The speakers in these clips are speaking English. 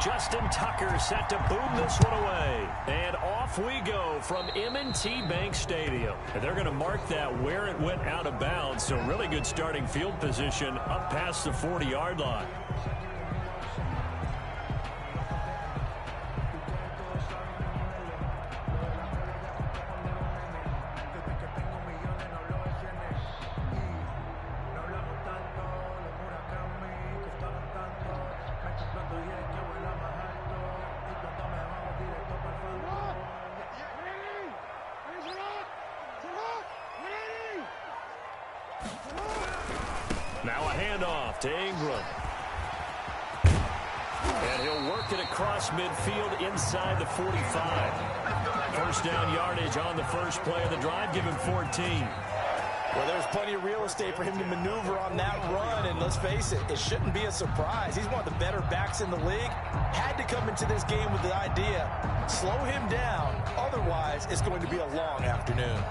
Justin Tucker set to boom this one away. And off we go from M&T Bank Stadium. And they're going to mark that where it went out of bounds. So really good starting field position up past the 40-yard line. Now a handoff to Ingram. And he'll work it across midfield inside the 45. First down yardage on the first play of the drive. Give him 14. Well, there's plenty of real estate for him to maneuver on that run, and let's face it, it shouldn't be a surprise. He's one of the better backs in the league. Had to come into this game with the idea, slow him down, otherwise it's going to be a long afternoon.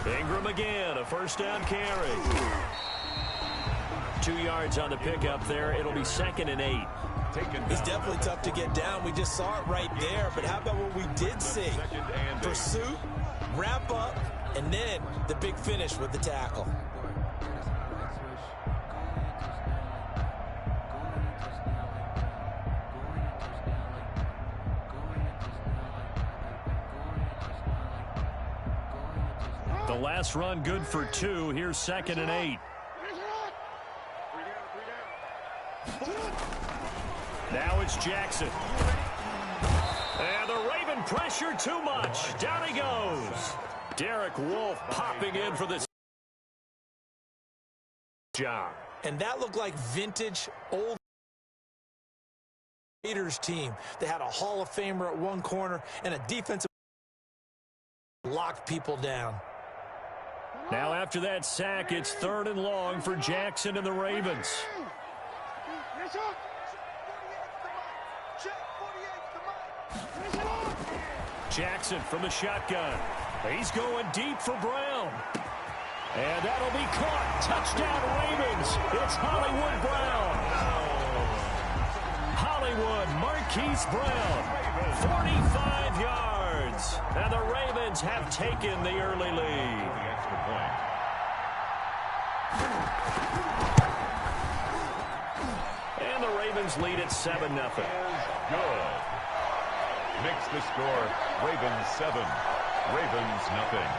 Ingram again, a first down carry. 2 yards on the pickup there. It'll be 2nd and 8. He's definitely tough to get down. We just saw it right there. But how about what we did see? Pursuit, wrap up, and then the big finish with the tackle. The last run good for 2. Here's 2nd and 8. Now it's Jackson. And the Raven pressure too much. Down he goes. Derek Wolfe popping in for the job. And that looked like vintage old Raiders team. They had a Hall of Famer at one corner and a defensive locked people down. Now after that sack, it's 3rd and long for Jackson and the Ravens. Jackson from the shotgun. He's going deep for Brown. And that'll be caught. Touchdown Ravens. It's Hollywood Brown. Hollywood Marquise Brown. 45 yards. And the Ravens have taken the early lead. And the Ravens lead at 7-0. Good. Makes the score Ravens 7, Ravens nothing.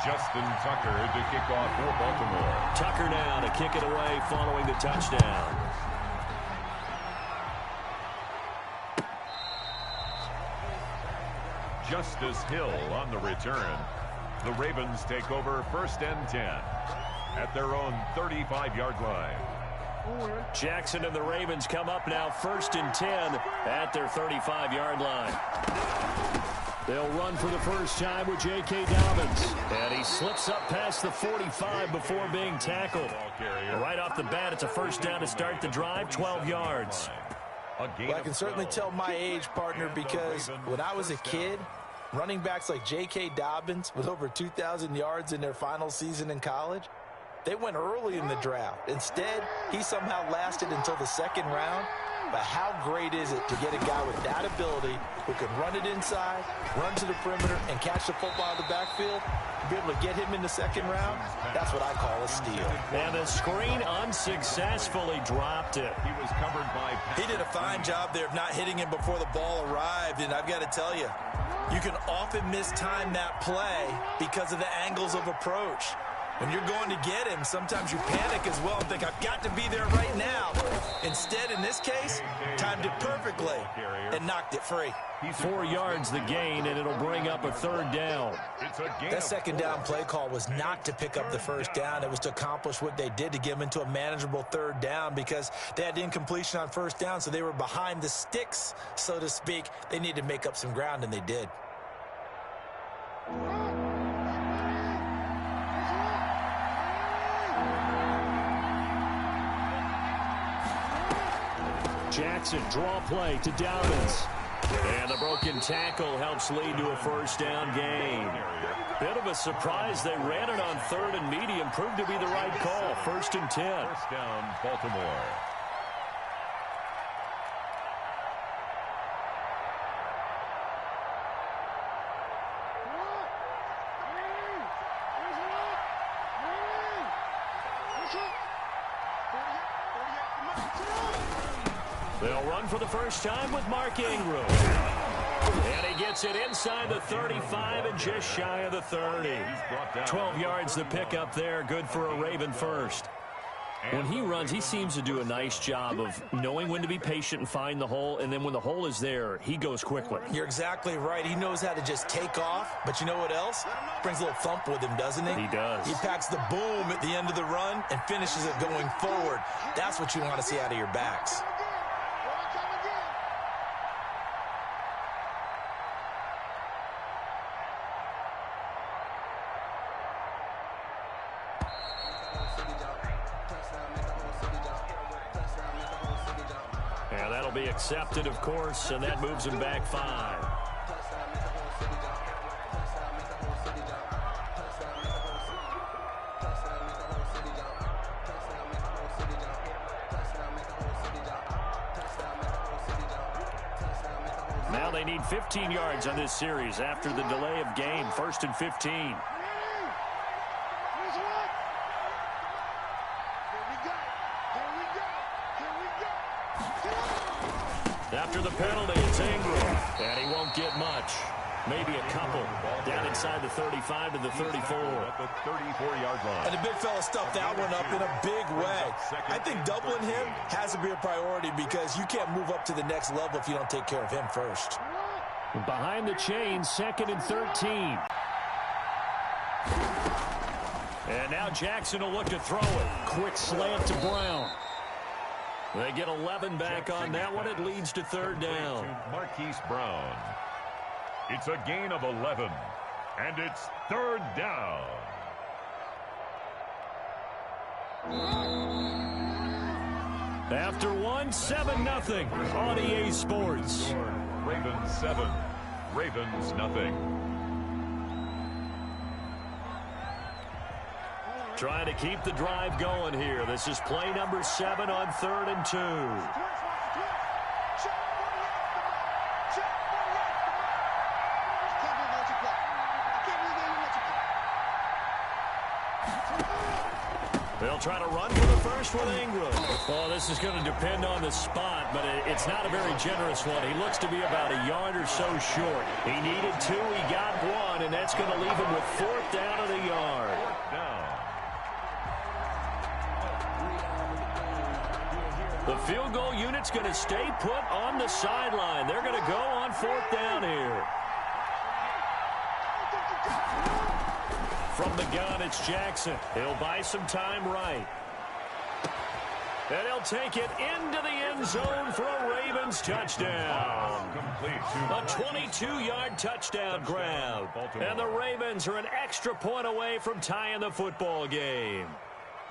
Justin Tucker to kick off for Baltimore. Tucker now to kick it away following the touchdown. Justice Hill on the return. The Ravens take over 1st and 10 at their own 35-yard line. Jackson and the Ravens come up now 1st and 10 at their 35-yard line. They'll run for the first time with J.K. Dobbins. And he slips up past the 45 before being tackled. Right off the bat, it's a first down to start the drive, 12 yards. Well, I can certainly tell my age, partner, because when I was a kid, running backs like J.K. Dobbins with over 2,000 yards in their final season in college, they went early in the draft. Instead, he somehow lasted until the 2nd round. But how great is it to get a guy with that ability who can run it inside, run to the perimeter, and catch the football in the backfield? Be able to get him in the 2nd round, that's what I call a steal. And the screen unsuccessfully dropped it. He was covered by... He did a fine job there of not hitting him before the ball arrived, and I've got to tell you, you can often mistime that play because of the angles of approach. When you're going to get him, sometimes you panic as well and think, I've got to be there right now. Instead, in this case, timed it perfectly and knocked it free. 4 yards the gain, and it'll bring up a third down. That second down play call was not to pick up the first down. It was to accomplish what they did, to get them into a manageable third down, because they had incompletion on first down, so they were behind the sticks, so to speak. They needed to make up some ground, and they did. Jackson, draw play to Doubtins. And the broken tackle helps lead to a first down gain. Bit of a surprise. They ran it on 3rd and medium. Proved to be the right call. 1st and 10. First down, Baltimore. They'll run for the first time with Mark Ingram. And he gets it inside the 35 and just shy of the 30. 12 yards the pickup there. Good for a Raven first. When he runs, he seems to do a nice job of knowing when to be patient and find the hole, and then when the hole is there, he goes quickly. You're exactly right. He knows how to just take off, but you know what else? Brings a little thump with him, doesn't he? He does. He packs the boom at the end of the run and finishes it going forward. That's what you want to see out of your backs. And that'll be accepted, of course, and that moves him back 5. Now they need 15 yards on this series after the delay of game. 1st and 15. After the penalty, it's Ingram, and he won't get much. Maybe a couple. Down inside the 35 to the 34. At the 34-yard line. And the big fella stuffed that one up in a big way. I think doubling him has to be a priority, because you can't move up to the next level if you don't take care of him first. Behind the chains, 2nd and 13. And now Jackson will look to throw it. Quick slant to Brown. They get 11 back on that one. It leads to 3rd down. Marquise Brown. It's a gain of 11, and it's 3rd down. After one, 7-0 on EA Sports. Ravens 7, Ravens nothing. Trying to keep the drive going here. This is play number 7 on 3rd and 2. They'll try to run for the first with Ingram. Oh, this is going to depend on the spot, but it's not a very generous one. He looks to be about a yard or so short. He needed 2, he got 1, and that's going to leave him with 4th down of the yard. The field goal unit's going to stay put on the sideline. They're going to go on 4th down here. From the gun, it's Jackson. He'll buy some time right. And he'll take it into the end zone for a Ravens touchdown. A 22-yard touchdown grab. And the Ravens are an extra point away from tying the football game.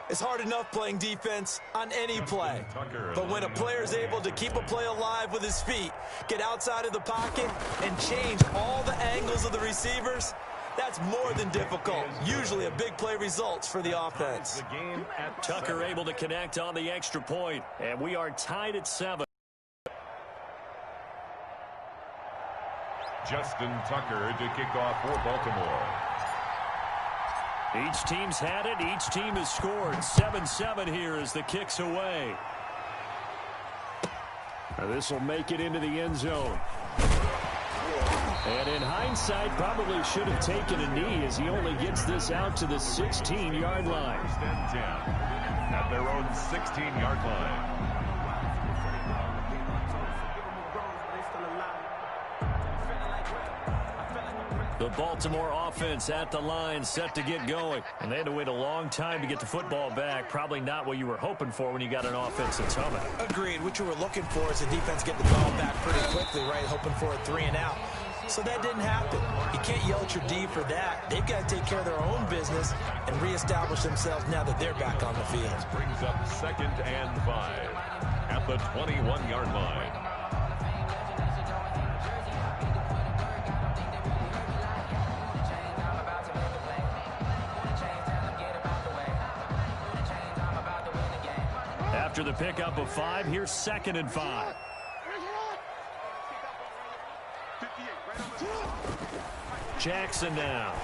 It's hard enough playing defense on any play. But when a player is able to keep a play alive with his feet, get outside of the pocket, and change all the angles of the receivers, that's more than difficult. Usually a big play results for the offense. Tucker able to connect on the extra point, and we are tied at 7. Justin Tucker to kick off for Baltimore. Each team's had it. Each team has scored. 7-7 here as the kick's away. This will make it into the end zone. And In hindsight, probably should have taken a knee as he only gets this out to the 16-yard line. First and 10 at their own 16-yard line. The Baltimore offense at the line, set to get going. And they had to wait a long time to get the football back. Probably not what you were hoping for when you got an offense that's humming. Agreed. What you were looking for is the defense getting the ball back pretty quickly, right? Hoping for a 3 and out. So that didn't happen. You can't yell at your D for that. They've got to take care of their own business and reestablish themselves now that they're back on the field. Brings up 2nd and 5 at the 21-yard line. After the pickup of 5, here's 2nd and 5. Jackson now.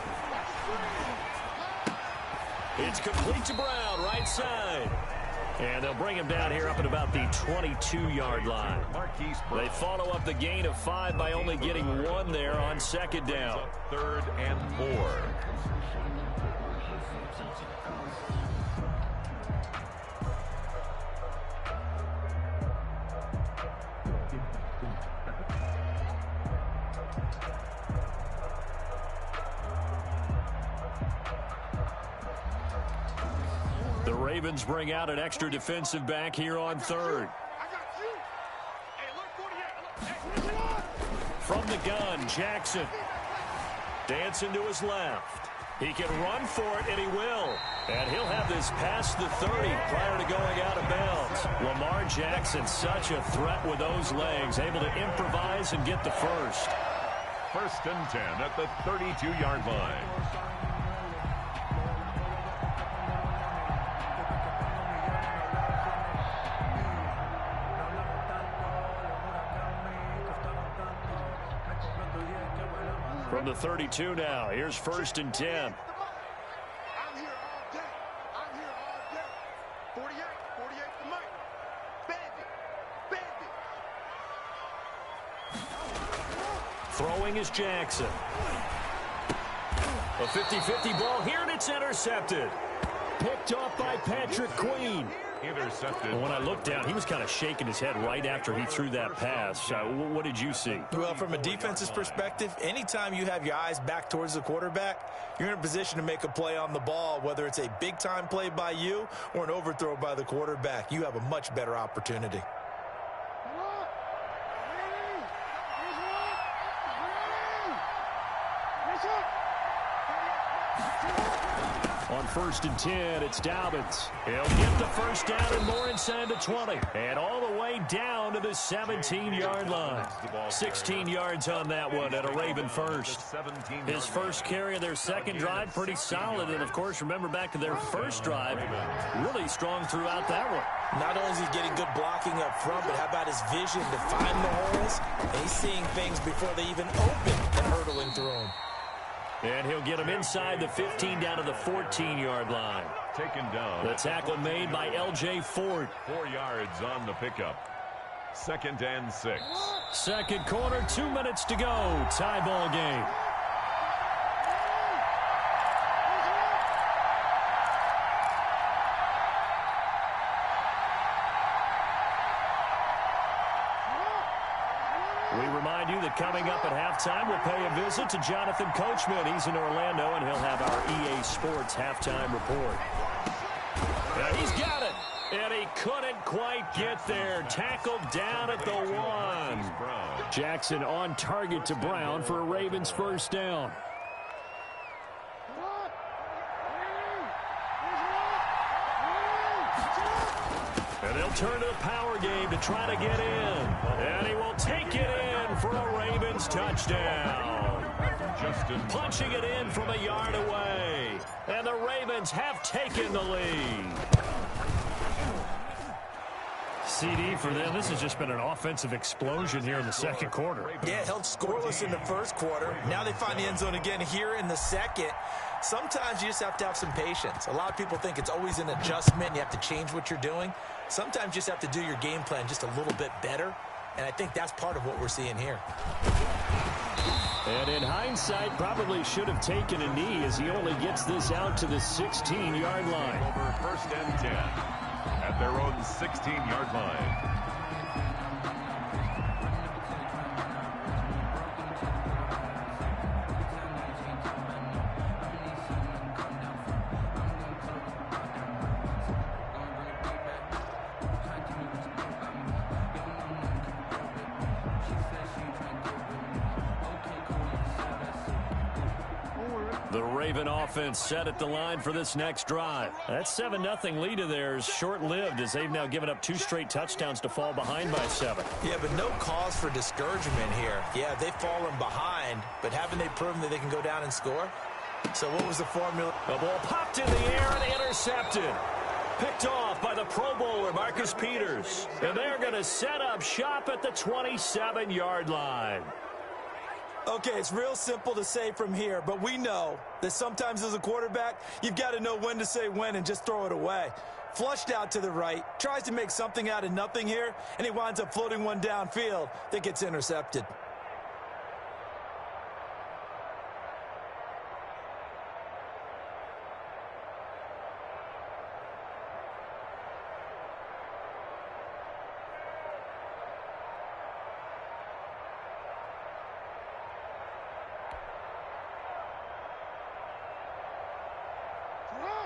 It's complete to Brown, right side. And they'll bring him down here up at about the 22-yard line. They follow up the gain of 5 by only getting 1 there on 2nd down. 3rd and 4. The Ravens bring out an extra defensive back here on 3rd. From the gun, Jackson. Dancing to his left. He can run for it, and he will. And he'll have this past the 30 prior to going out of bounds. Lamar Jackson, such a threat with those legs, able to improvise and get the first. 1st and 10 at the 32-yard line. From the 32 now, here's 1st and 10. I'm here all day. I'm here all day. 48 for Mike. Bandit. Throwing is Jackson. A 50-50 ball here, and it's intercepted. Picked off by Patrick Queen. Intercepted. And when I looked down, he was kind of shaking his head right after he threw that pass. What did you see? Well, from a defense's perspective, anytime you have your eyes back towards the quarterback, you're in a position to make a play on the ball, whether it's a big-time play by you or an overthrow by the quarterback. You have a much better opportunity. On 1st and 10, it's Dobbins. He'll get the first down and more inside the 20. And all the way down to the 17-yard line. 16 yards on that one at a Raven first. His first carry of their second drive, pretty solid. And, of course, remember back to their first drive, really strong throughout that one. Not only is he getting good blocking up front, but how about his vision to find the holes? And he's seeing things before they even open and hurtling through them. And he'll get him inside the 15 down to the 14-yard line. Taken down. The tackle made by L.J. Ford. 4 yards on the pickup. 2nd and 6. Second quarter, 2 minutes to go. Tie ball game. We remind you that coming up at halftime, we'll pay a visit to Jonathan Coachman. He's in Orlando, and he'll have our EA Sports halftime report. And he's got it. And he couldn't quite get there. Tackled down at the 1. Jackson on target to Brown for a Ravens first down. And they'll turn to the power game to try to get in. And he will take it in for a Ravens touchdown. Punching it in from a yard away. And the Ravens have taken the lead. CD for them. This has just been an offensive explosion here in the second quarter. Yeah, held scoreless in the first quarter. Now they find the end zone again here in the second. Sometimes you just have to have some patience. A lot of people think it's always an adjustment. You have to change what you're doing. Sometimes you just have to do your game plan just a little bit better. And I think that's part of what we're seeing here. And in hindsight, probably should have taken a knee as he only gets this out to the 16-yard line. Over first and 10 at their own 16-yard line. The Raven offense set at the line for this next drive. That 7-0 lead of theirs short-lived as they've now given up 2 straight touchdowns to fall behind by 7. Yeah, but no cause for discouragement here. Yeah, they've fallen behind, but haven't they proven that they can go down and score? So what was the formula? The ball popped in the air and intercepted. Picked off by the Pro Bowler, Marcus Peters. And they're going to set up shop at the 27-yard line. Okay, it's real simple to say from here, but we know that sometimes as a quarterback, you've got to know when to say when and just throw it away. Flushed out to the right, tries to make something out of nothing here, and he winds up floating one downfield that gets intercepted.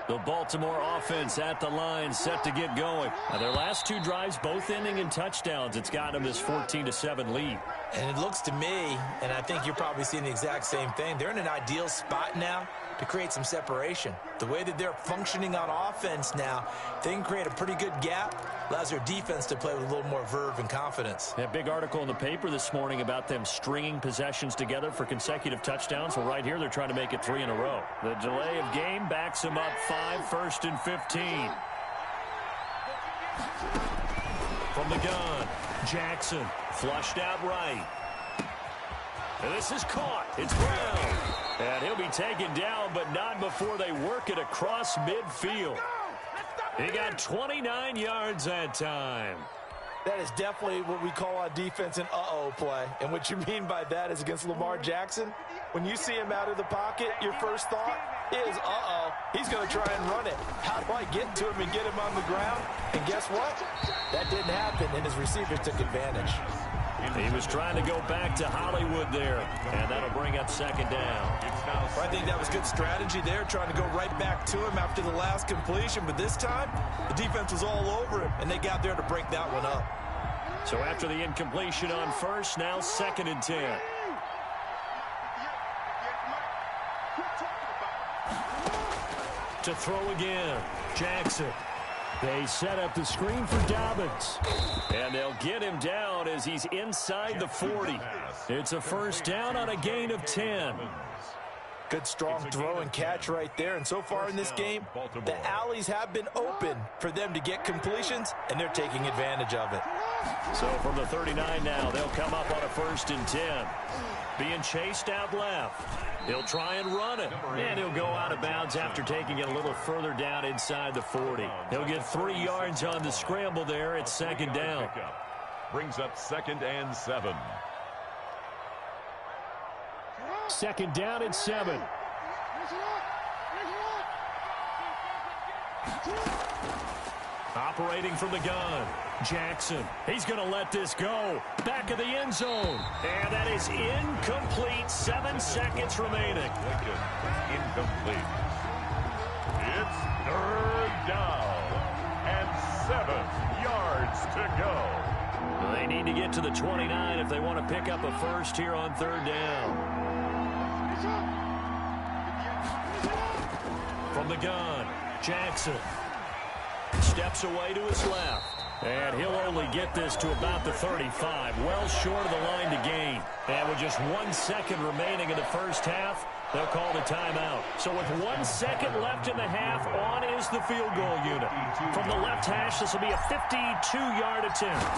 The Baltimore offense at the line, set to get going. Now, their last 2 drives, both ending in touchdowns. It's got them this 14-7 lead. And it looks to me, and I think you're probably seeing the exact same thing, they're in an ideal spot now to create some separation. The way that they're functioning on offense now, they can create a pretty good gap, allows their defense to play with a little more verve and confidence. That big article in the paper this morning about them stringing possessions together for consecutive touchdowns. Well, right here, they're trying to make it 3 in a row. The delay of game backs them up 5, 1st and 15. From the gun, Jackson flushed out right. And this is caught. It's Brown. And he'll be taken down, but not before they work it across midfield. He got 29 yards that time. That is definitely what we call on defense an uh-oh play. And what you mean by that is against Lamar Jackson, when you see him out of the pocket, your first thought is, uh-oh, he's going to try and run it. How do I get to him and get him on the ground? And guess what? That didn't happen, and his receivers took advantage. He was trying to go back to Hollywood there, and that'll bring up 2nd down. I think that was good strategy there, trying to go right back to him after the last completion. But this time, the defense was all over him, and they got there to break that one up. So after the incompletion on first, now 2nd and 10. To throw again, Jackson. They set up the screen for Dobbins. And they'll get him down as he's inside the 40. It's a 1st down on a gain of 10. Good strong throw and catch right there. And so far in this game, the alleys have been open for them to get completions, and they're taking advantage of it. So from the 39 now, they'll come up on a 1st and 10. Being chased out left. He'll try and run it. And he'll go out of bounds after taking it a little further down inside the 40. He'll get 3 yards on the scramble there. It's 2nd down. Brings up 2nd and 7. 2nd down and 7. Operating from the gun, Jackson. He's going to let this go. Back of the end zone. And that is incomplete. 7 seconds remaining. Incomplete. It's 3rd down and 7 yards to go. They need to get to the 29 if they want to pick up a first here on 3rd down. From the gun, Jackson steps away to his left. And he'll only get this to about the 35, well short of the line to gain. And with just 1 second remaining in the first half, they'll call the timeout. So with 1 second left in the half, on is the field goal unit. From the left hash, this will be a 52-yard attempt.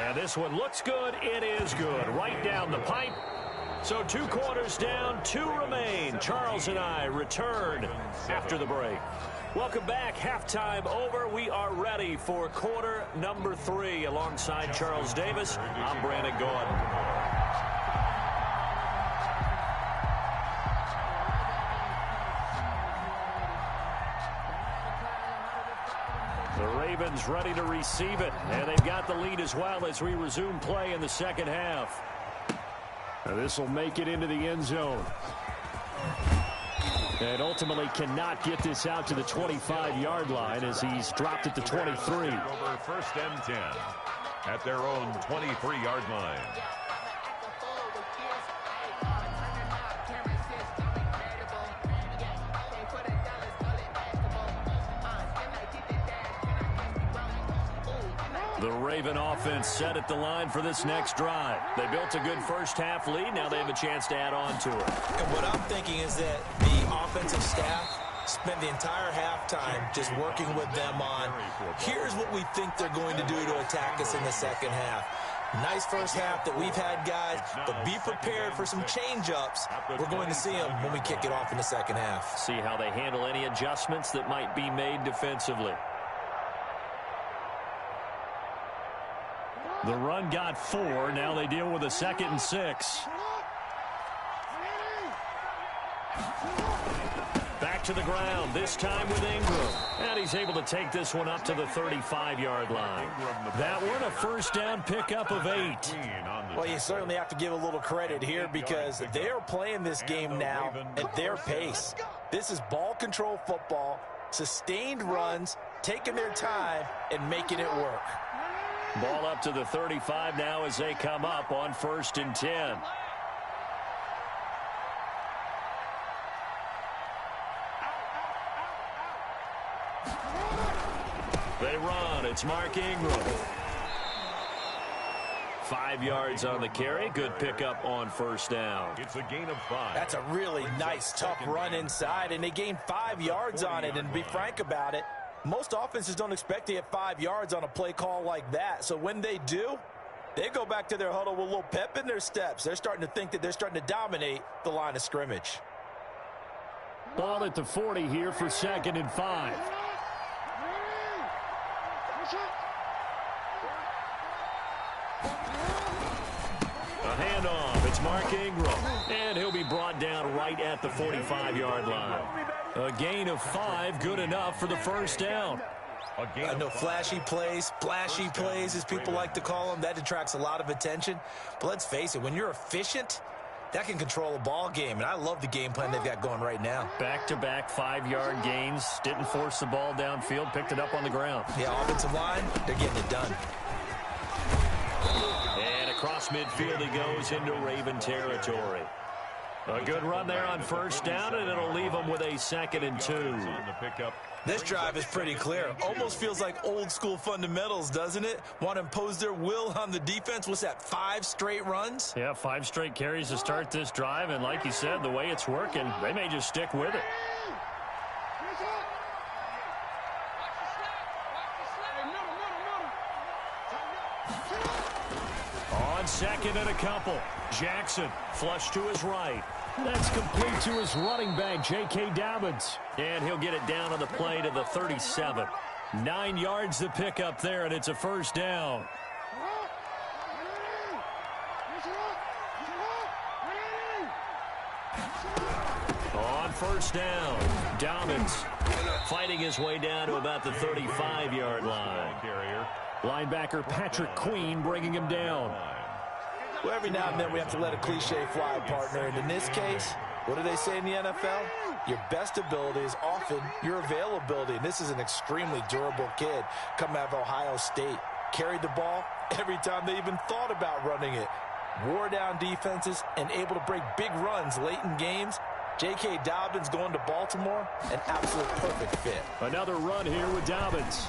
And this one looks good. It is good. Right down the pipe. So 2 quarters down, 2 remain. Charles and I return after the break. Welcome back. Halftime over. We are ready for quarter number 3. Alongside Charles Davis, I'm Brandon Gordon. Ravens ready to receive it. And they've got the lead as well as we resume play in the second half. This will make it into the end zone. And ultimately cannot get this out to the 25-yard line as he's dropped at the 23. Over first and 10 at their own 23-yard line. The Raven offense set at the line for this next drive. They built a good first half lead. Now they have a chance to add on to it. And what I'm thinking is that the offensive staff spent the entire halftime just working with them on, here's what we think they're going to do to attack us in the second half. Nice first half that we've had, guys, but be prepared for some change-ups. We're going to see them when we kick it off in the second half. See how they handle any adjustments that might be made defensively. The run got 4. Now they deal with a 2nd and 6. Back to the ground, this time with Ingram. And he's able to take this one up to the 35-yard line. That one a first down pickup of 8. Well, you certainly have to give a little credit here because they are playing this game now at their pace. This is ball control football, sustained runs, taking their time, and making it work. Ball up to the 35 now as they come up on 1st and 10. They run. It's Mark Ingram. 5 yards on the carry. Good pickup on first down. It's a gain of 5. That's a really nice, tough run inside, and they gained 5 yards on it. And to be frank about it, most offenses don't expect to get 5 yards on a play call like that. So when they do, they go back to their huddle with a little pep in their steps. They're starting to think that they're starting to dominate the line of scrimmage. Ball at the 40 here for 2nd and 5. A handoff. It's Mark Ingram. And he'll be brought down right at the 45-yard line. A gain of 5, good enough for the first down. I know flashy plays, splashy plays, as people like to call them, that attracts a lot of attention. But let's face it, when you're efficient, that can control a ball game. And I love the game plan they've got going right now. Back-to-back 5-yard gains. Didn't force the ball downfield. Picked it up on the ground. Yeah, offensive line, they're getting it done. And across midfield he goes into Raven territory. A good run there on first down, and it'll leave them with a 2nd and 2. This drive is pretty clear. Almost feels like old school fundamentals, doesn't it? Want to impose their will on the defense. What's that, 5 straight runs? Yeah, 5 straight carries to start this drive, and like you said, the way it's working, they may just stick with it. On 2nd and a couple, Jackson flush to his right. That's complete to his running back, J.K. Dobbins. And he'll get it down on the play to the 37. 9 yards to pick up there, and it's a first down. On first down, Dobbins fighting his way down to about the 35-yard line. Linebacker Patrick Queen bringing him down. Well, every now and then we have to let a cliche fly, partner. And in this case, what do they say in the NFL? Your best ability is often your availability. And this is an extremely durable kid coming out of Ohio State. Carried the ball every time they even thought about running it. Wore down defenses and able to break big runs late in games. J.K. Dobbins going to Baltimore, an absolute perfect fit. Another run here with Dobbins.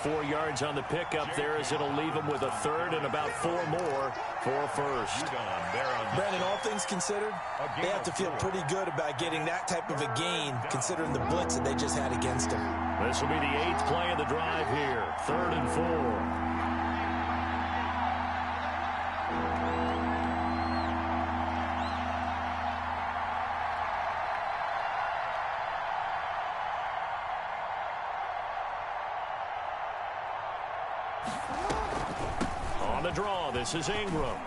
4 yards on the pickup there as it'll leave him with a 3rd and about 4 more for a first. Brandon, all things considered, they have to feel pretty good about getting that type of a gain considering the blitz that they just had against them. This will be the 8th play of the drive here. 3rd and 4. On the draw, this is Ingram.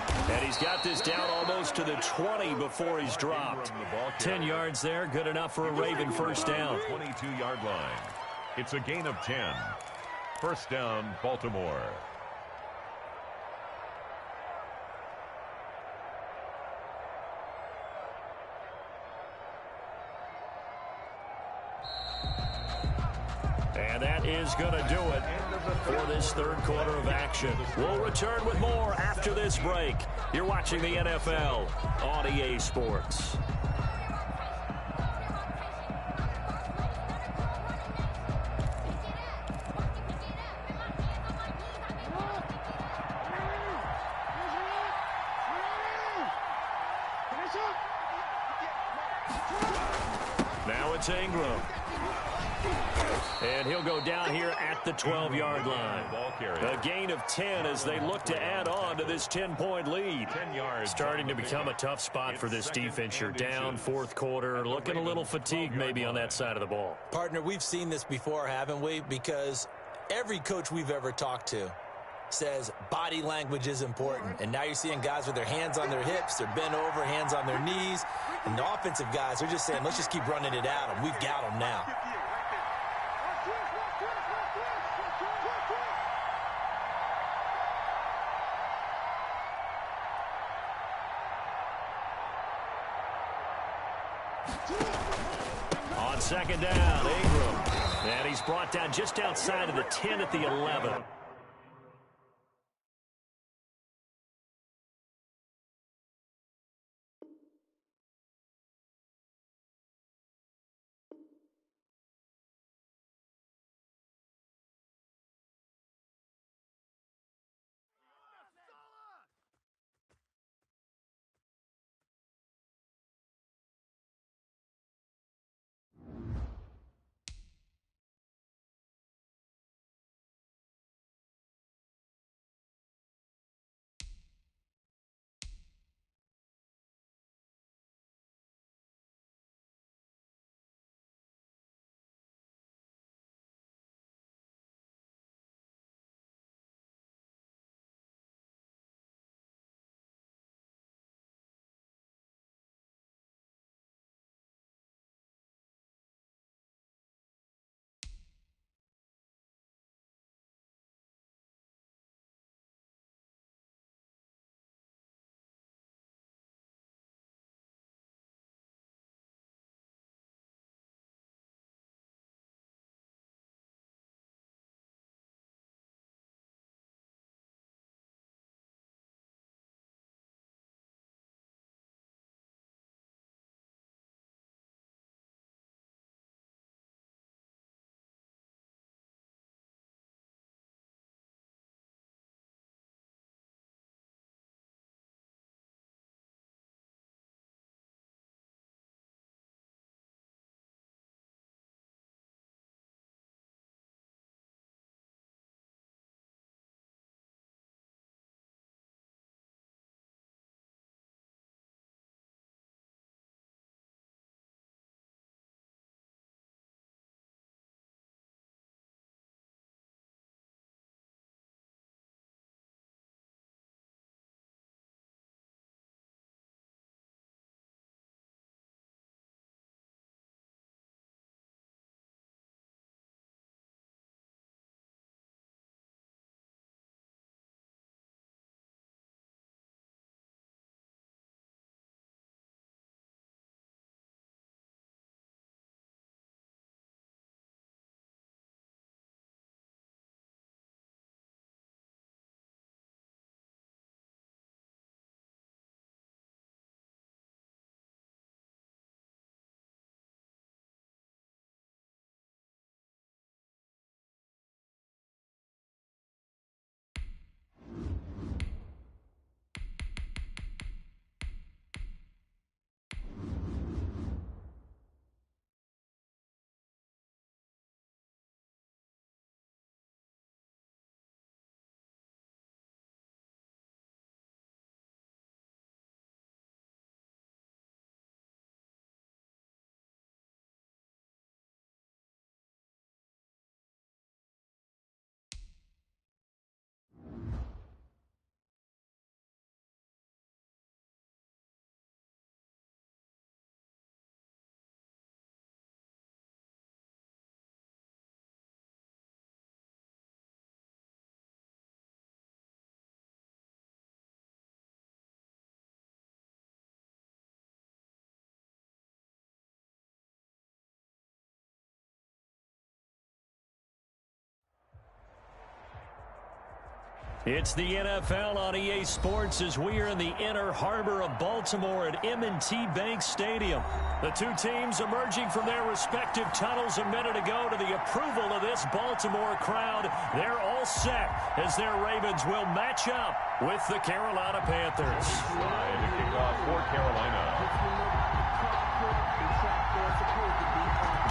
And he's got this down almost to the 20 before he's dropped. 10 yards there, good enough for a Raven first down. 22-yard line. It's a gain of 10. First down, Baltimore. And that is going to do it for this third quarter of action. We'll return with more after this break. You're watching the NFL on EA Sports. Now it's Ingram. And he'll go down here at the 12-yard line. A gain of 10 as they look to add on to this 10-point lead. 10 yards. Starting to become a tough spot for this defense. You're down fourth quarter, looking a little fatigued maybe on that side of the ball. Partner, we've seen this before, haven't we? Because every coach we've ever talked to says body language is important. And now you're seeing guys with their hands on their hips, they're bent over, hands on their knees. And the offensive guys are just saying, let's just keep running it at them. We've got them now. On second down, Ingram. And he's brought down just outside of the 10 at the 11. It's the NFL on EA Sports as we are in the inner harbor of Baltimore at M&T Bank Stadium. The two teams emerging from their respective tunnels a minute ago to the approval of this Baltimore crowd. They're all set as their Ravens will match up with the Carolina Panthers. Slide to kick off for Carolina.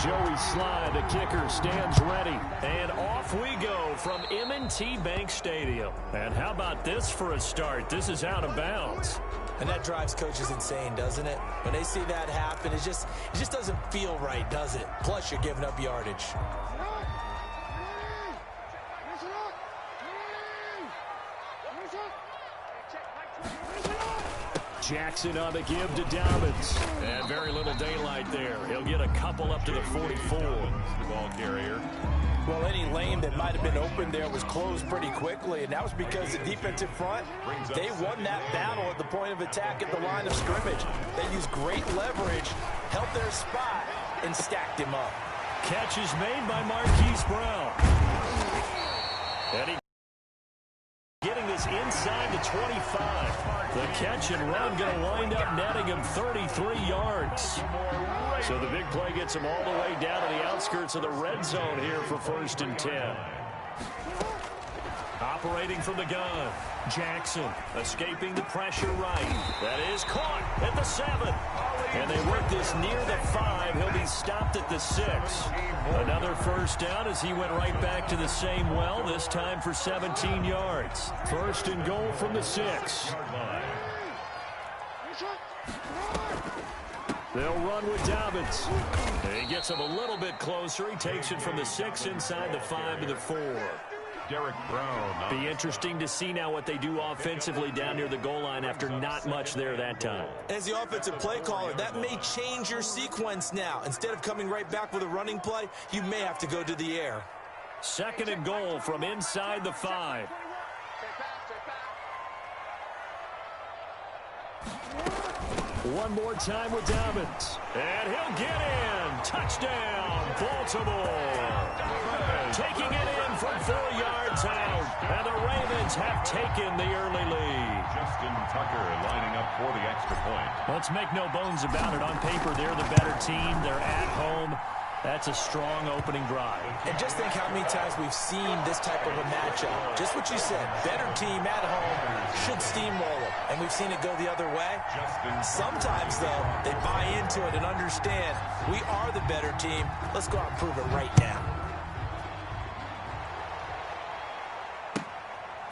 Joey Slye, the kicker, stands ready. And off we go from M&T Bank Stadium. And how about this for a start? This is out of bounds. And that drives coaches insane, doesn't it? When they see that happen, it just doesn't feel right, does it? Plus, you're giving up yardage. Jackson on the give to Dobbins. And very little daylight there. He'll get a couple up to the 44. The ball carrier. Well, any lane that might have been open there was closed pretty quickly, and that was because the defensive front, they won that battle at the point of attack at the line of scrimmage. They used great leverage, held their spot, and stacked him up. Catch is made by Marquise Brown. And he getting this inside the 25. The catch and run going to wind up netting him 33 yards. So the big play gets him all the way down to the outskirts of the red zone here for 1st and 10. Operating from the gun. Jackson escaping the pressure right. That is caught at the 7. And they work this near the 5. He'll be stopped at the 6. Another first down as he went right back to the same well, this time for 17 yards. 1st and goal from the 6. They'll run with Dobbins. He gets him a little bit closer. He takes it from the 6 inside the 5 to the 4. Derek Brown. Be interesting to see now what they do offensively down near the goal line after not much there that time. As the offensive play caller, that may change your sequence now. Instead of coming right back with a running play, you may have to go to the air. 2nd and goal from inside the 5. One more time with Dobbins. And he'll get in. Touchdown, Baltimore. Taking it in from 4 yards out. And the Ravens have taken the early lead. Justin Tucker lining up for the extra point. Let's make no bones about it. On paper, they're the better team. They're at home. That's a strong opening drive. And just think how many times we've seen this type of a matchup. Just what you said, better team at home should steamroll them. And we've seen it go the other way. Sometimes, though, they buy into it and understand we are the better team. Let's go out and prove it right now.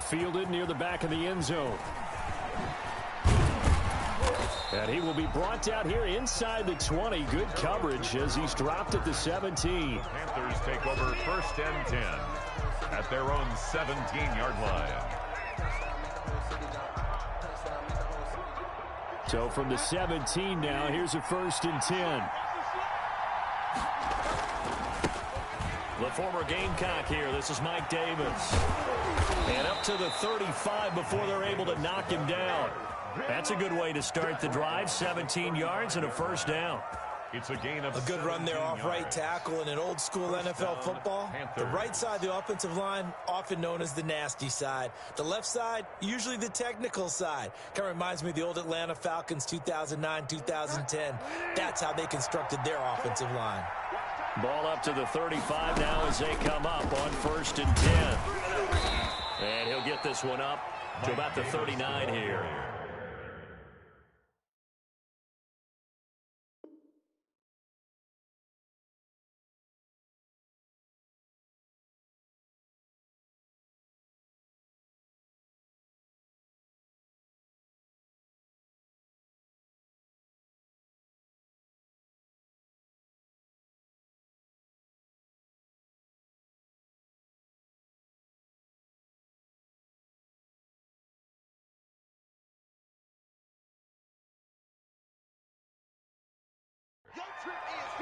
Fielded near the back of the end zone. And he will be brought down here inside the 20. Good coverage as he's dropped at the 17. Panthers take over 1st and 10 at their own 17-yard line. So from the 17 now, here's a 1st and 10. The former Gamecock here. This is Mike Davis. And up to the 35 before they're able to knock him down. That's a good way to start the drive. 17 yards and a 1st down. It's a gain of a good run there off right tackle in an old school NFL football. The right side of the offensive line, often known as the nasty side. The left side, usually the technical side. Kind of reminds me of the old Atlanta Falcons 2009, 2010. That's how they constructed their offensive line. Ball up to the 35 now as they come up on 1st and 10. And he'll get this one up to about the 39 here.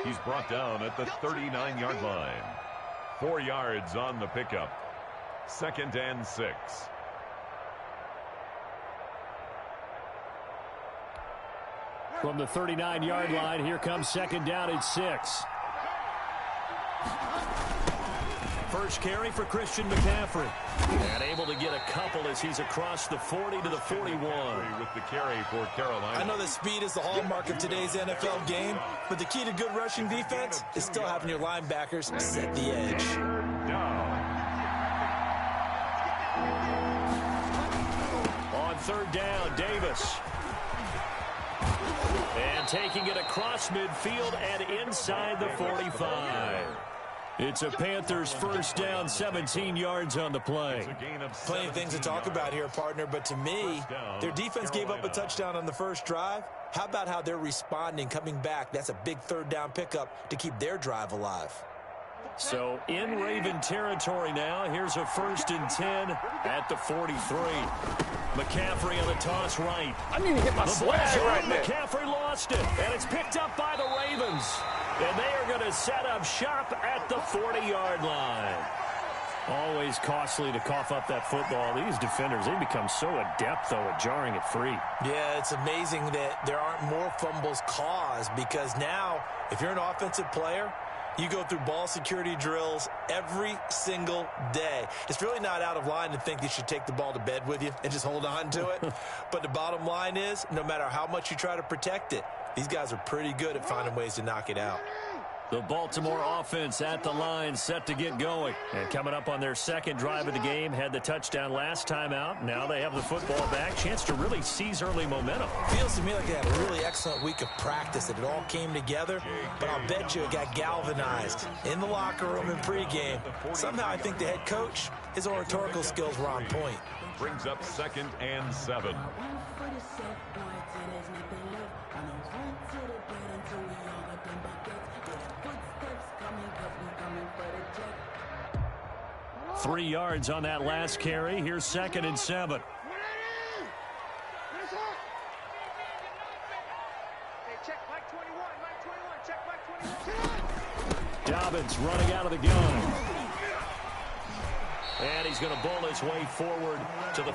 He's brought down at the 39-yard line. 4 yards on the pickup. 2nd and 6. From the 39-yard line, here comes 2nd down at 6. First carry for Christian McCaffrey. And able to get a couple as he's across the 40 to the 41. With the carry for Carolina. I know that speed is the hallmark of today's NFL game, but the key to good rushing defense is still having your linebackers set the edge. On third down, Davis. And taking it across midfield and inside the 45. It's a Panthers first down, 17 yards on the play. Plenty of things to talk about here, partner, but to me, their defense gave up a touchdown on the first drive. How about how they're responding, coming back? That's a big third down pickup to keep their drive alive. So in Raven territory now. Here's a 1st and 10 at the 43. McCaffrey on the toss right. I need to get my swag right there. McCaffrey lost it, and it's picked up by the Ravens. And they are going to set up shop at the 40-yard line. Always costly to cough up that football. These defenders, they become so adept, though, at jarring it free. Yeah, it's amazing that there aren't more fumbles caused, because now, if you're an offensive player, you go through ball security drills every single day. It's really not out of line to think you should take the ball to bed with you and just hold on to it. But the bottom line is, no matter how much you try to protect it, these guys are pretty good at finding ways to knock it out. The Baltimore offense at the line, set to get going. And coming up on their second drive of the game, had the touchdown last time out. Now they have the football back. Chance to really seize early momentum. Feels to me like they had a really excellent week of practice, that it all came together. But I'll bet you it got galvanized in the locker room in pregame. Somehow I think the head coach, his oratorical skills were on point. Brings up 2nd and 7. Three yards on that last carry. Here's 2nd and 7. Dobbins running out of the gun. And he's going to bowl his way forward to the...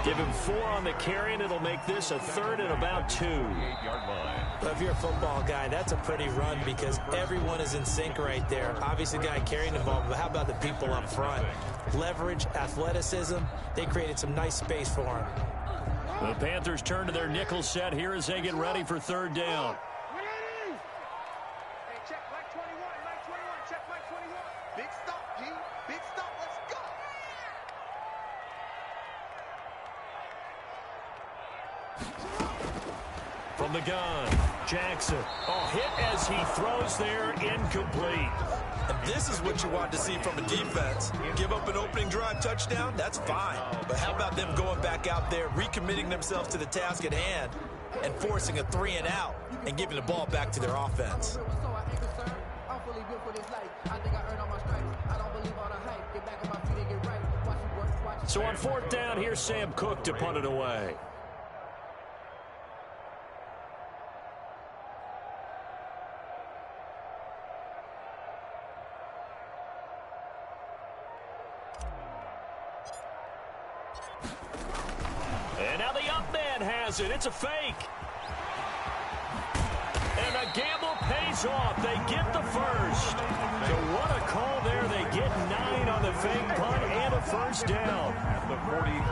Give him 4 on the carry, and it'll make this a 3rd and about 2. 8-yard line. Well, if you're a football guy, that's a pretty run, because everyone is in sync right there. Obviously, the guy carrying the ball, but how about the people up front? Leverage, athleticism, they created some nice space for him. The Panthers turn to their nickel set here as they get ready for 3rd down. From the gun, Jackson. Oh, hit as he throws there, incomplete. And this is what you want to see from a defense. Give up an opening drive touchdown, that's fine. But how about them going back out there, recommitting themselves to the task at hand, and forcing a 3 and out, and giving the ball back to their offense. So on 4th down, here's Sam Cook to punt it away. And now the up man has it. It's a fake. And a gamble pays off. They get the first. So what a call there. They get 9 on the fake punt and a first down.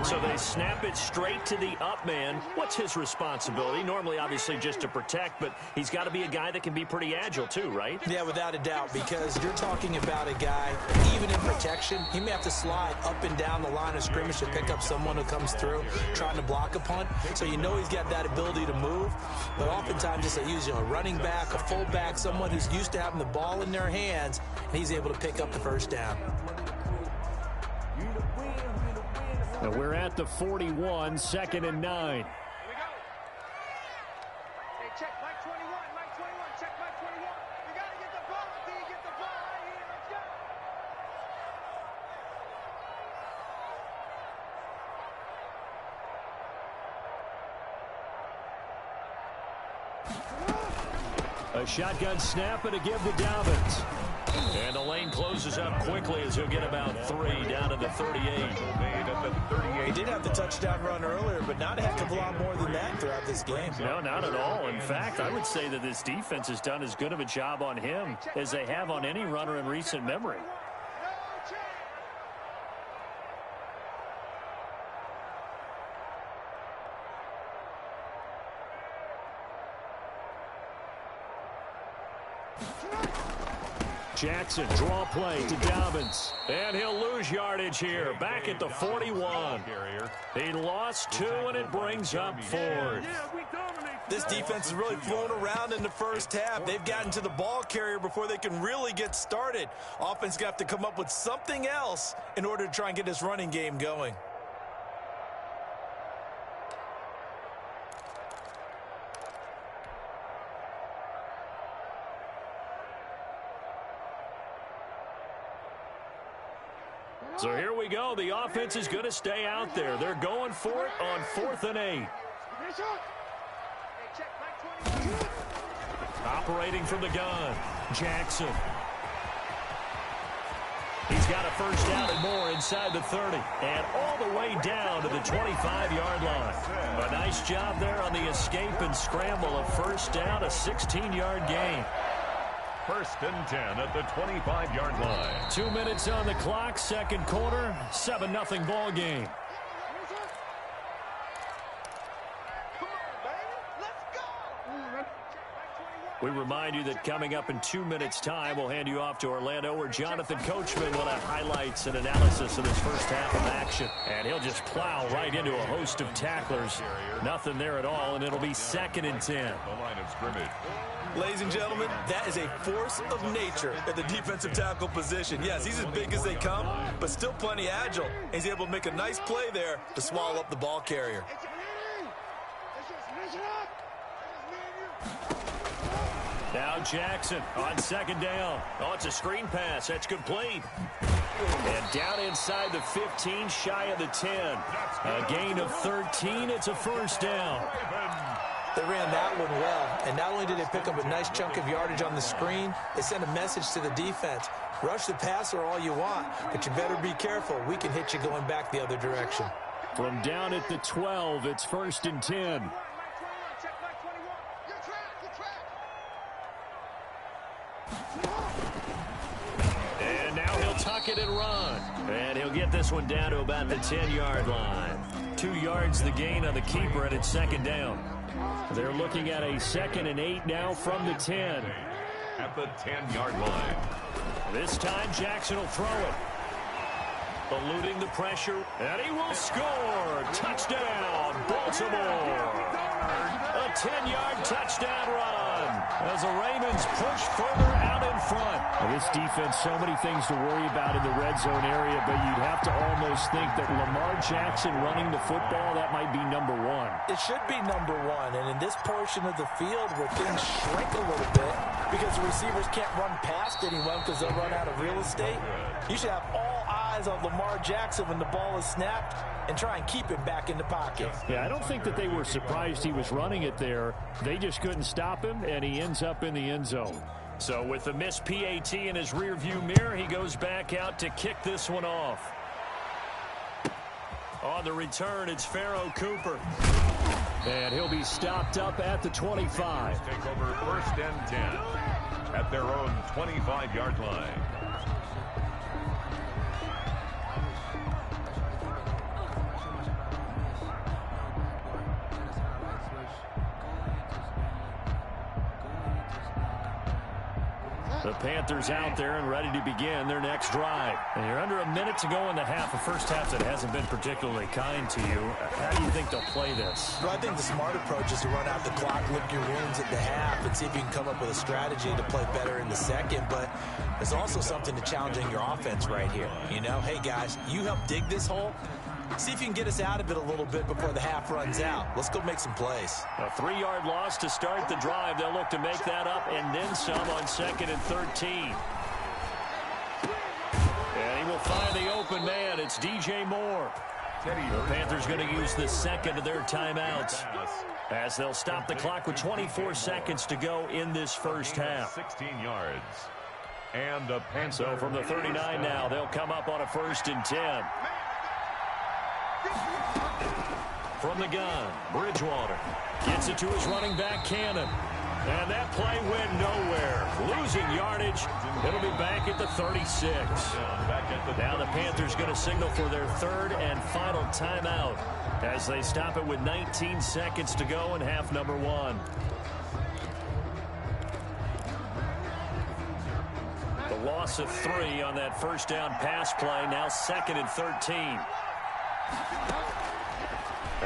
So they snap it straight to the up man. What's his responsibility? Normally, obviously, just to protect, but he's got to be a guy that can be pretty agile too, right? Yeah, without a doubt, because you're talking about a guy, even in protection, he may have to slide up and down the line of scrimmage to pick up someone who comes through trying to block a punt. So you know he's got that ability to move, but oftentimes it's usually a running back, a fullback, someone who's used to having the ball in their hands, and he's able to pick up the first down. Now we're at the 41, 2nd and 9. A shotgun snap and a give to Dobbins. And the lane closes up quickly as he'll get about 3 down to the 38. He did have the touchdown run earlier, but not a heck of a lot more than that throughout this game. No, not at all. In fact, I would say that this defense has done as good of a job on him as they have on any runner in recent memory. Jackson, draw play to Dobbins. And he'll lose yardage here. Back at the 41. He lost 2, and it brings up 4th. This defense is really flown around in the first half. They've gotten to the ball carrier before they can really get started. Offense going to have to come up with something else in order to try and get this running game going. So here we go. The offense is going to stay out there. They're going for it on 4th and 8. Operating from the gun, Jackson. He's got a first down and more inside the 30. And all the way down to the 25-yard line. A nice job there on the escape and scramble of first down, a 16-yard gain. 1st and 10 at the 25-yard line. 2 minutes on the clock, second quarter, 7-0 ball game. We remind you that coming up in 2 minutes' time, we'll hand you off to Orlando, where Jonathan Coachman will have highlights and analysis of this first half of action. And he'll just plow right into a host of tacklers. Nothing there at all, and it'll be 2nd and 10. The line of scrimmage. Ladies and gentlemen, that is a force of nature at the defensive tackle position. Yes, he's as big as they come, but still plenty agile. He's able to make a nice play there to swallow up the ball carrier. Now Jackson on 2nd down. Oh, it's a screen pass. That's complete. And down inside the 15, shy of the 10. A gain of 13. It's a first down. They ran that one well, and not only did they pick up a nice chunk of yardage on the screen, they sent a message to the defense. Rush the passer all you want, but you better be careful. We can hit you going back the other direction. From down at the 12, it's 1st and 10. And now he'll tuck it and run. And he'll get this one down to about the 10-yard line. 2 yards the gain on the keeper, and it's 2nd down. They're looking at a 2nd and 8 now from the 10. At the 10-yard line. This time Jackson will throw it. Eluding the pressure, and he will score. Touchdown, Baltimore. A 10-yard touchdown run as the Ravens push further out in front. Well, this defense, so many things to worry about in the red zone area, but you'd have to almost think that Lamar Jackson running the football, that might be number 1. It should be number 1, and in this portion of the field where things shrink a little bit because the receivers can't run past anyone because they'll run out of real estate, you should have all eyes on Lamar Jackson when the ball is snapped and try and keep him back in the pocket. Yeah, I don't think that they were surprised he was running it there. They just couldn't stop him, and he ends up in the end zone. So with the missed PAT in his rearview mirror, he goes back out to kick this one off. On the return, it's Pharaoh Cooper. And he'll be stopped up at the 25. Take over 1st and 10 at their own 25-yard line. The Panthers out there and ready to begin their next drive. And you're under a minute to go in the half. A first half that hasn't been particularly kind to you. How do you think they'll play this? Well, I think the smart approach is to run out the clock, lick your wounds at the half, and see if you can come up with a strategy to play better in the second. But there's also something to challenging your offense right here. You know, hey, guys, you help dig this hole. See if you can get us out of it a little bit before the half runs out. Let's go make some plays. A 3-yard loss to start the drive. They'll look to make that up and then some on 2nd and 13. And he will find the open man. It's DJ Moore. The Panthers going to use the second of their timeouts as they'll stop the clock with 24 seconds to go in this first half. 16 yards. And a Panther. So from the 39 now, they'll come up on a 1st and 10. From the gun, Bridgewater gets it to his running back, Cannon. And that play went nowhere. Losing yardage. It'll be back at the 36. Now the Panthers going to signal for their 3rd and final timeout as they stop it with 19 seconds to go in half number 1. loss of 3 on that first down pass play. Now 2nd and 13.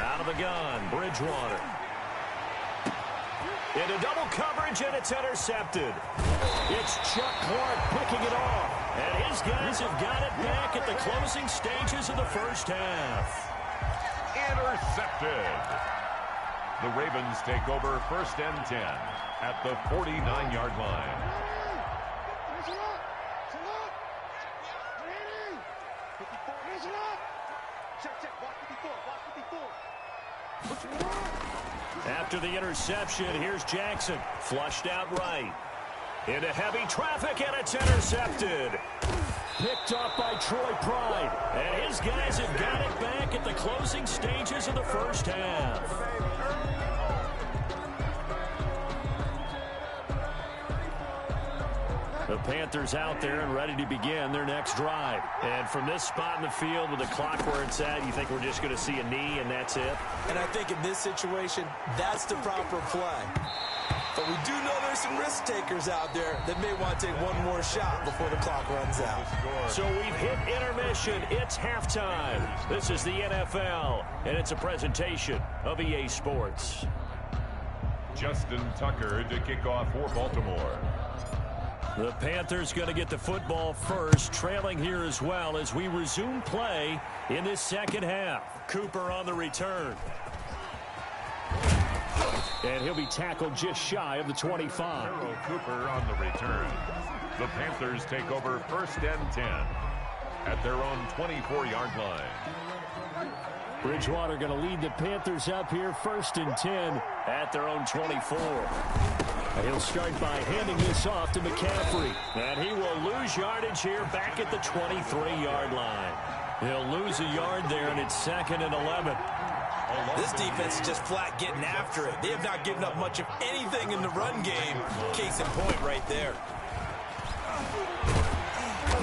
Out of the gun, Bridgewater. Into double coverage, and it's intercepted. It's Chuck Clark picking it off. And his guys have got it back at the closing stages of the first half. Intercepted. The Ravens take over 1st and 10 at the 49-yard line. After the interception, here's Jackson. Flushed out right. Into heavy traffic, and it's intercepted. Picked off by Troy Pride. And his guys have got it back at the closing stages of the first half. The Panthers out there and ready to begin their next drive. And from this spot in the field with the clock where it's at, you think we're just going to see a knee and that's it? And I think in this situation, that's the proper play. But we do know there's some risk takers out there that may want to take one more shot before the clock runs out. So we've hit intermission. It's halftime. This is the NFL, and it's a presentation of EA Sports. Justin Tucker to kick off for Baltimore. The Panthers going to get the football first, trailing here as well as we resume play in this second half. Cooper on the return. And he'll be tackled just shy of the 25. Cooper on the return. The Panthers take over 1st and 10 at their own 24-yard line. Bridgewater going to lead the Panthers up here 1st and 10 at their own 24. He'll start by handing this off to McCaffrey. And he will lose yardage here back at the 23-yard line. He'll lose a yard there, and it's 2nd and 11. This defense is just flat getting after it. They have not given up much of anything in the run game. Case in point right there.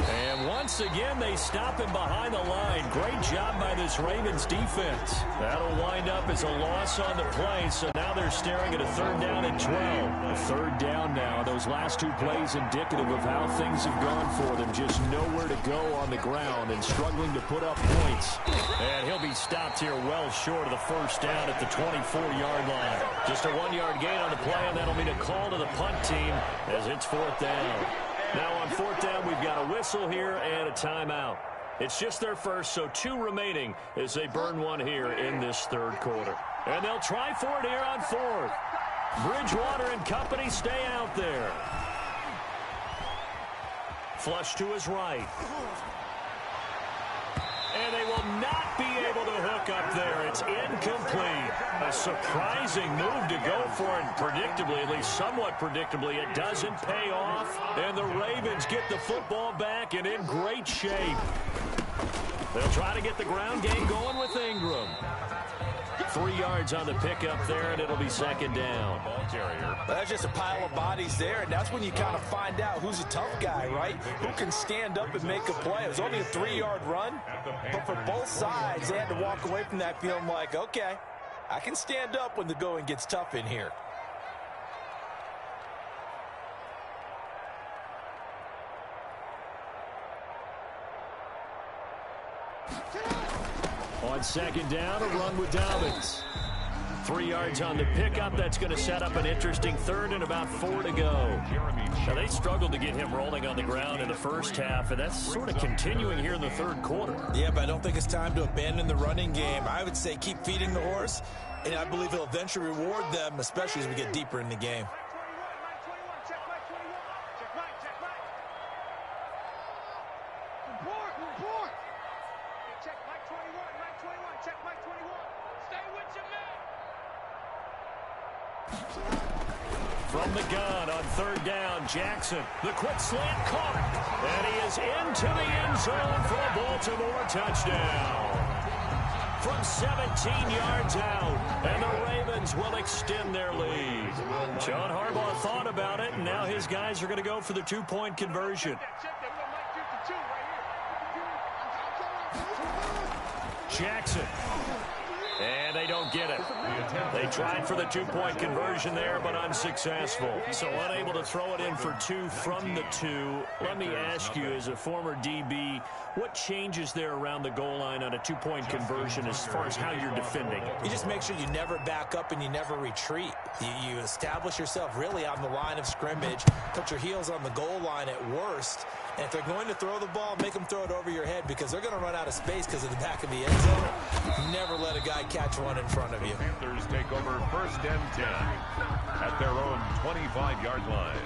And once again, they stop him behind the line. Great job by this Ravens defense. That'll wind up as a loss on the play, so now they're staring at a 3rd down and 12. A 3rd down now. Those last 2 plays indicative of how things have gone for them. Just nowhere to go on the ground and struggling to put up points. And he'll be stopped here well short of the 1st down at the 24-yard line. Just a 1-yard gain on the play, and that'll mean a call to the punt team as it's 4th down. Now on 4th down, we've got a whistle here and a timeout. It's just their first, so 2 remaining as they burn one here in this 3rd quarter. And they'll try for it here on 4th. Bridgewater and company stay out there. Flush to his right. And they will not be able to hook up there. It's incomplete. A surprising move to go for it predictably, at least somewhat predictably. It doesn't pay off, and the Ravens get the football back and in great shape. They'll try to get the ground game going with Ingram. 3 yards on the pickup there, and it'll be 2nd down. Ball carrier. That's just a pile of bodies there, and that's when you kind of find out who's a tough guy, right? Who can stand up and make a play. It was only a 3-yard run, but for both sides, they had to walk away from that feeling like, okay, I can stand up when the going gets tough in here. On 2nd down, a run with Dobbins. 3 yards on the pickup. That's going to set up an interesting 3rd and about 4 to go. Now, they struggled to get him rolling on the ground in the first half, and that's sort of continuing here in the 3rd quarter. Yeah, but I don't think it's time to abandon the running game. I would say keep feeding the horse, and I believe he'll eventually reward them, especially as we get deeper in the game. From the gun on 3rd down, Jackson. The quick slant caught. And he is into the end zone for a Baltimore touchdown. From 17 yards out. And the Ravens will extend their lead. John Harbaugh thought about it, and now his guys are going to go for the 2-point conversion. Jackson. And they don't don't get it. They tried for the two-point conversion there, but unsuccessful. So unable to throw it in for two from the two. Let me ask you, as a former DB, what changes there around the goal line on a two-point conversion as far as how you're defending? You just make sure you never back up and you never retreat. You establish yourself really on the line of scrimmage, put your heels on the goal line at worst, and if they're going to throw the ball, make them throw it over your head because they're going to run out of space because of the back of the end zone. Never let a guy catch one in front of you. The Panthers take over 1st and 10 at their own 25-yard line.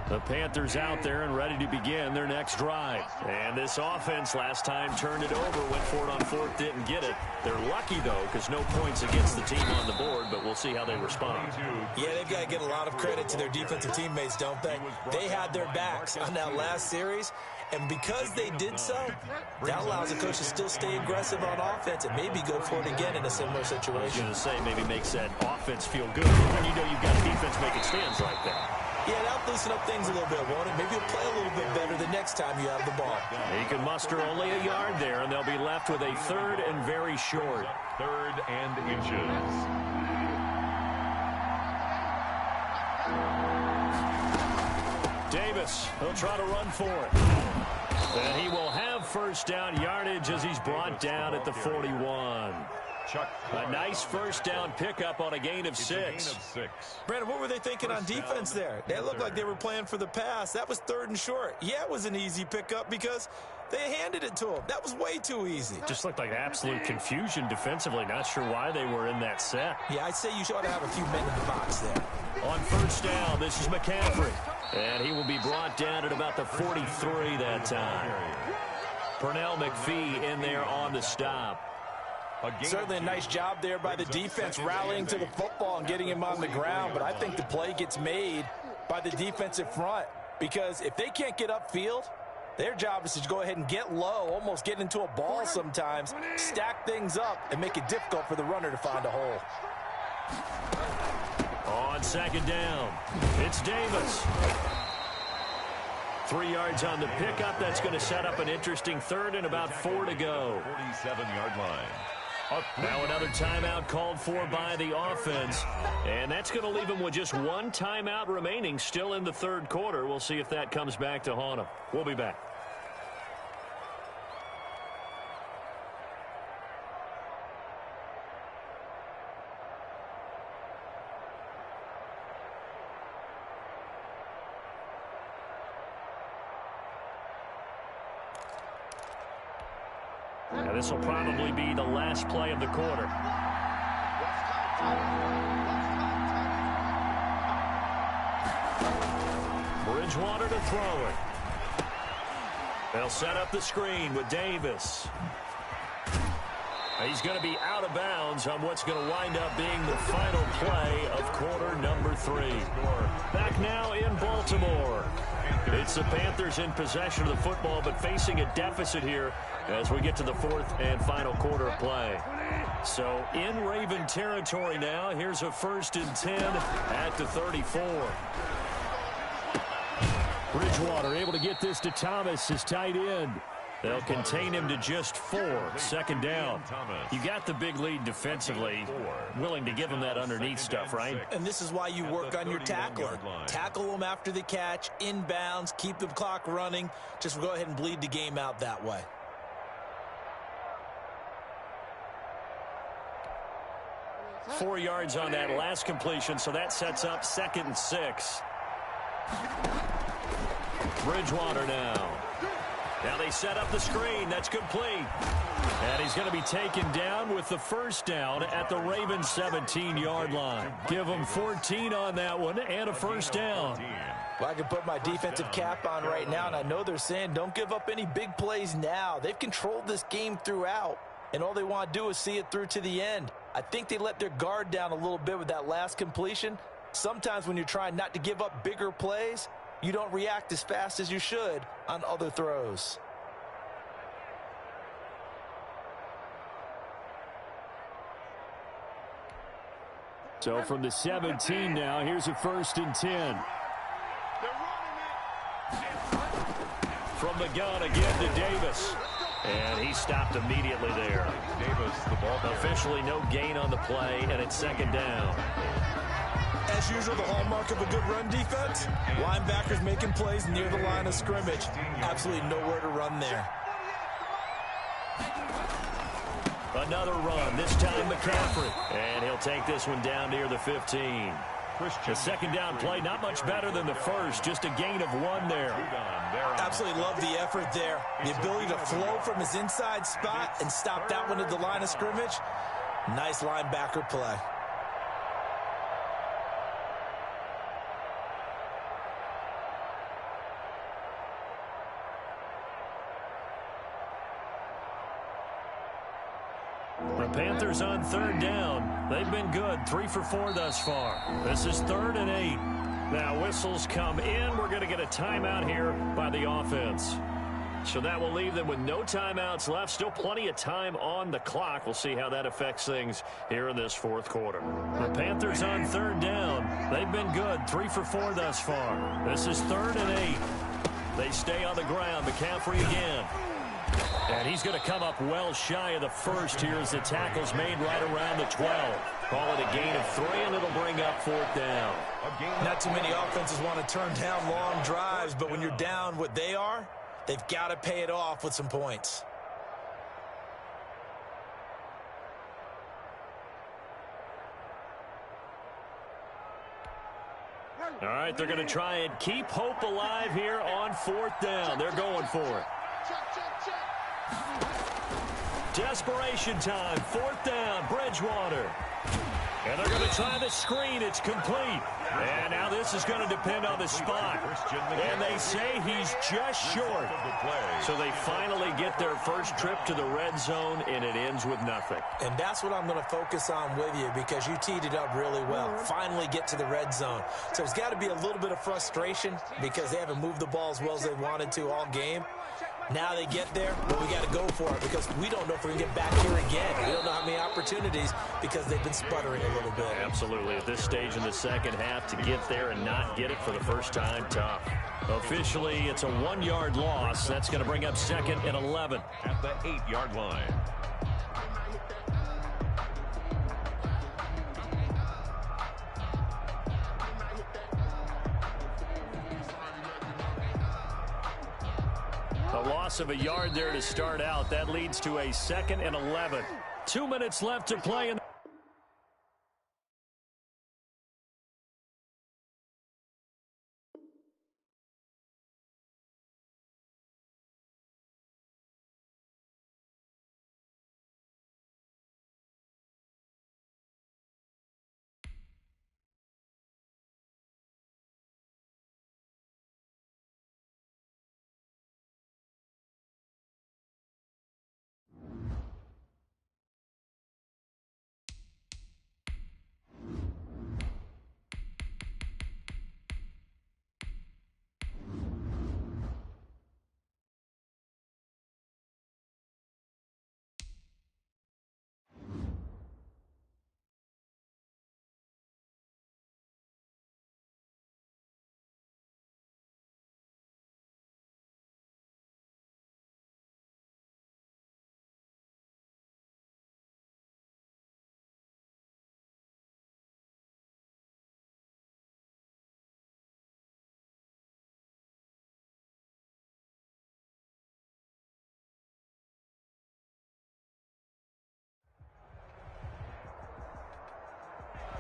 The Panthers out there and ready to begin their next drive. And this offense last time turned it over, went for it on 4th, didn't get it. They're lucky, though, because no points against the team on the board, but we'll see how they respond. Yeah, they've got to get a lot of credit to their defensive teammates, don't they? They had their backs on that last series, and because they did so, that allows the coach to still stay aggressive on offense and maybe go for it again in a similar situation. I was going to say, maybe makes that offense feel good when you know you've got defense making stands like that. Yeah, that'll loosen up things a little bit, won't it? Maybe you'll play a little bit better the next time you have the ball. He can muster only a yard there, and they'll be left with a 3rd and very short. 3rd and inches. Davis, he'll try to run for it. And he will have 1st down yardage as he's brought down at the 41. A nice 1st down pickup on a gain of 6. Brandon, what were they thinking on defense there? They looked like they were playing for the pass. That was 3rd and short. Yeah, it was an easy pickup because they handed it to him. That was way too easy. Just looked like absolute confusion defensively. Not sure why they were in that set. Yeah, I'd say you ought to have a few men in the box there. On 1st down, this is McCaffrey. And he will be brought down at about the 43 that time. Pernell McPhee in there on the stop. Certainly a nice job there by the defense rallying to the football and getting him on the ground, but I think the play gets made by the defensive front because if they can't get upfield, their job is to go ahead and get low, almost get into a ball sometimes, stack things up, and make it difficult for the runner to find a hole. On 2nd down, it's Davis. 3 yards on the pickup. That's going to set up an interesting 3rd and about 4 to go. 47-yard line. Now another timeout called for by the offense, and that's going to leave them with just 1 timeout remaining still in the 3rd quarter. We'll see if that comes back to haunt them. We'll be back. Now this will probably be the last play of the quarter. Bridgewater to throw it. They'll set up the screen with Davis. He's going to be out of bounds on what's going to wind up being the final play of quarter number 3. Back now in Baltimore. It's the Panthers in possession of the football, but facing a deficit here as we get to the 4th and final quarter of play. So in Raven territory now. Here's a 1st and 10 at the 34. Bridgewater able to get this to Thomas, his tight end. They'll contain him to just 4. 2nd down. You got the big lead defensively. Willing to give him that underneath stuff, right? And this is why you work on your tackling. Tackle them after the catch, inbounds, keep the clock running. Just go ahead and bleed the game out that way. Four yards on that last completion, so that sets up 2nd and 6. Bridgewater now. Now they set up the screen. That's complete. And he's going to be taken down with the 1st down at the Ravens 17-yard line. Give them 14 on that one and a 1st down. Well, I can put my defensive cap on right now, and I know they're saying don't give up any big plays now. They've controlled this game throughout, and all they want to do is see it through to the end. I think they let their guard down a little bit with that last completion. Sometimes when you're trying not to give up bigger plays, you don't react as fast as you should on other throws. So from the 17 now, here's a 1st and 10. from the gun again to Davis. And he stopped immediately there. Davis, the ball carrier. Officially no gain on the play, and it's second down. As usual, the hallmark of a good run defense, linebackers making plays near the line of scrimmage. Absolutely nowhere to run there. Another run, this time McCaffrey. And he'll take this one down near the 15. The second down play, not much better than the first, just a gain of 1 there. Absolutely love the effort there. The ability to flow from his inside spot and stop that one at the line of scrimmage. Nice linebacker play. The Panthers on third down. They've been good, 3 for 4 thus far. This is 3rd and 8. Now whistles come in. We're going to get a timeout here by the offense. So that will leave them with no timeouts left. Still plenty of time on the clock. We'll see how that affects things here in this 4th quarter. The Panthers on third down. They've been good, 3 for 4 thus far. This is 3rd and 8. They stay on the ground. McCaffrey again. And he's going to come up well shy of the first here as the tackle's made right around the 12. Call it a gain of 3, and it'll bring up 4th down. Not too many offenses want to turn down long drives, but when you're down what they are, they've got to pay it off with some points. All right, they're going to try and keep hope alive here on 4th down. They're going for it. Desperation time, 4th down, Bridgewater. And they're going to try the screen. It's complete. And now this is going to depend on the spot. And they say he's just short. So they finally get their first trip to the red zone, and it ends with nothing. And that's what I'm going to focus on with you because you teed it up really well. Finally get to the red zone. So there's got to be a little bit of frustration because they haven't moved the ball as well as they wanted to all game. Now they get there, but we got to go for it because we don't know if we're going to get back here again. We don't know how many opportunities because they've been sputtering a little bit. Absolutely. At this stage in the second half, to get there and not get it for the first time, tough. Officially, it's a 1-yard loss. That's going to bring up 2nd and 11. At the 8-yard line. A loss of a yard there to start out. That leads to a 2nd and 11. 2 minutes left to play in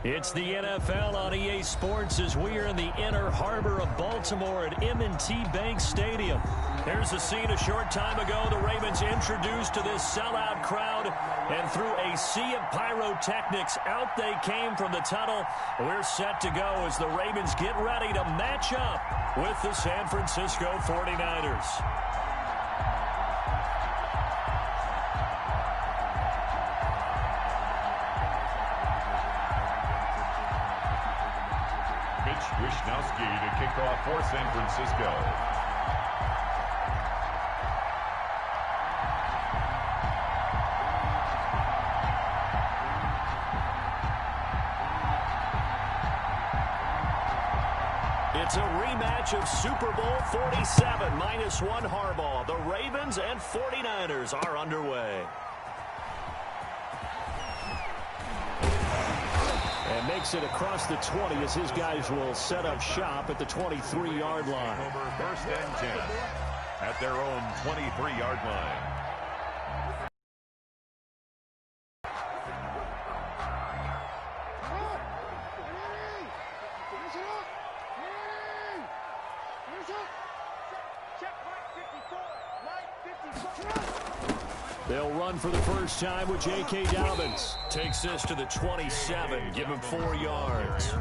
It's the NFL on EA Sports as we are in the inner harbor of Baltimore at M&T Bank Stadium. Here's the scene a short time ago. The Ravens introduced to this sellout crowd, and through a sea of pyrotechnics, out they came from the tunnel. We're set to go as the Ravens get ready to match up with the San Francisco 49ers. Wishnowski to kick off for San Francisco. It's a rematch of Super Bowl 47, -1 Harbaugh. The Ravens and 49ers are underway. And makes it across the 20 as his guys will set up shop at the 23-yard line. Over 1st and 10 at their own 23-yard line. They'll run for the first time with J.K. Dobbins. Takes this to the 27. Give him 4 yards.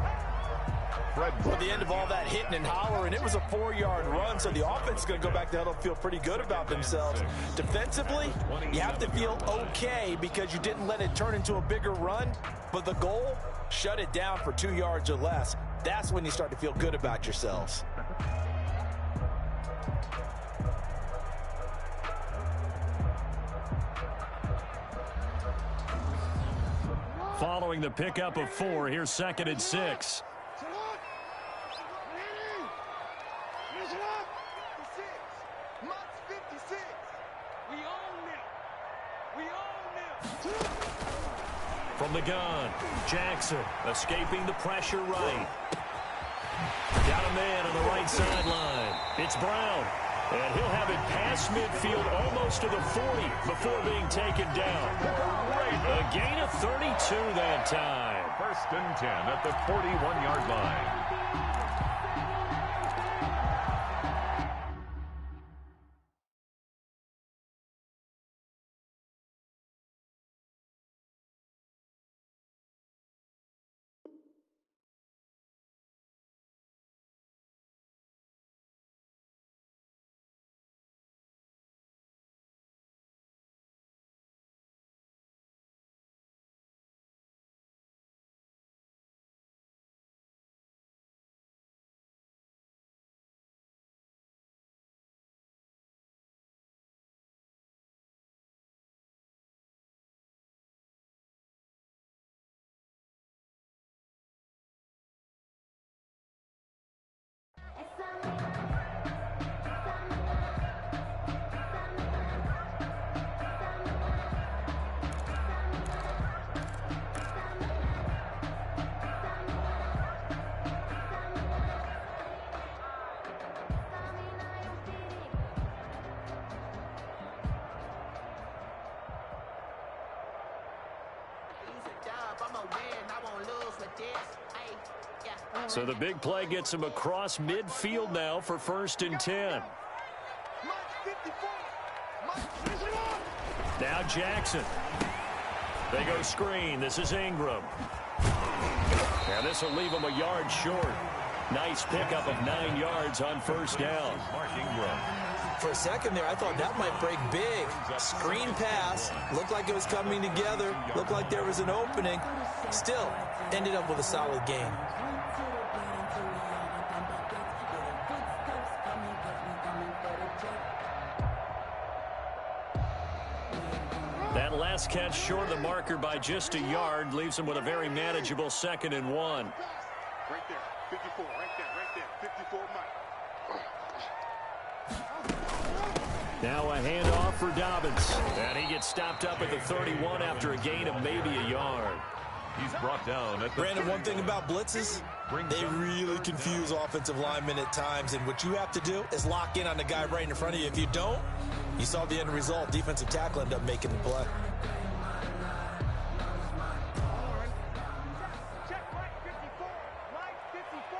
At the end of all that hitting and hollering, it was a 4-yard run, so the offense is going to go back to huddle, feel pretty good about themselves. Defensively, you have to feel okay because you didn't let it turn into a bigger run, but the goal, shut it down for 2 yards or less. That's when you start to feel good about yourselves. Following the pickup of 4, here's 2nd and 6. From the gun, Jackson escaping the pressure right. Got a man on the right sideline. It's Brown. And he'll have it past midfield almost to the 40 before being taken down. A gain of 32 that time. 1st and 10 at the 41-yard line. So the big play gets him across midfield now for 1st and 10. Now Jackson. They go screen. This is Ingram. Now this will leave him a yard short. Nice pickup of 9 yards on 1st down. Mark Ingram. For a second there, I thought that might break big. Screen pass. Looked like it was coming together. Looked like there was an opening. Still, ended up with a solid game. That last catch short of the marker by just a yard leaves him with a very manageable 2nd and 1. Right there, 54, right there, 54 Mike. Now a handoff for Dobbins. And he gets stopped up at the 31 after a gain of maybe a yard. He's brought down at the Brandon, one thing about blitzes, they really confuse offensive linemen at times, and what you have to do is lock in on the guy right in front of you. If you don't, you saw the end result. Defensive tackle ended up making the play. Check Mike 54, Mike 54.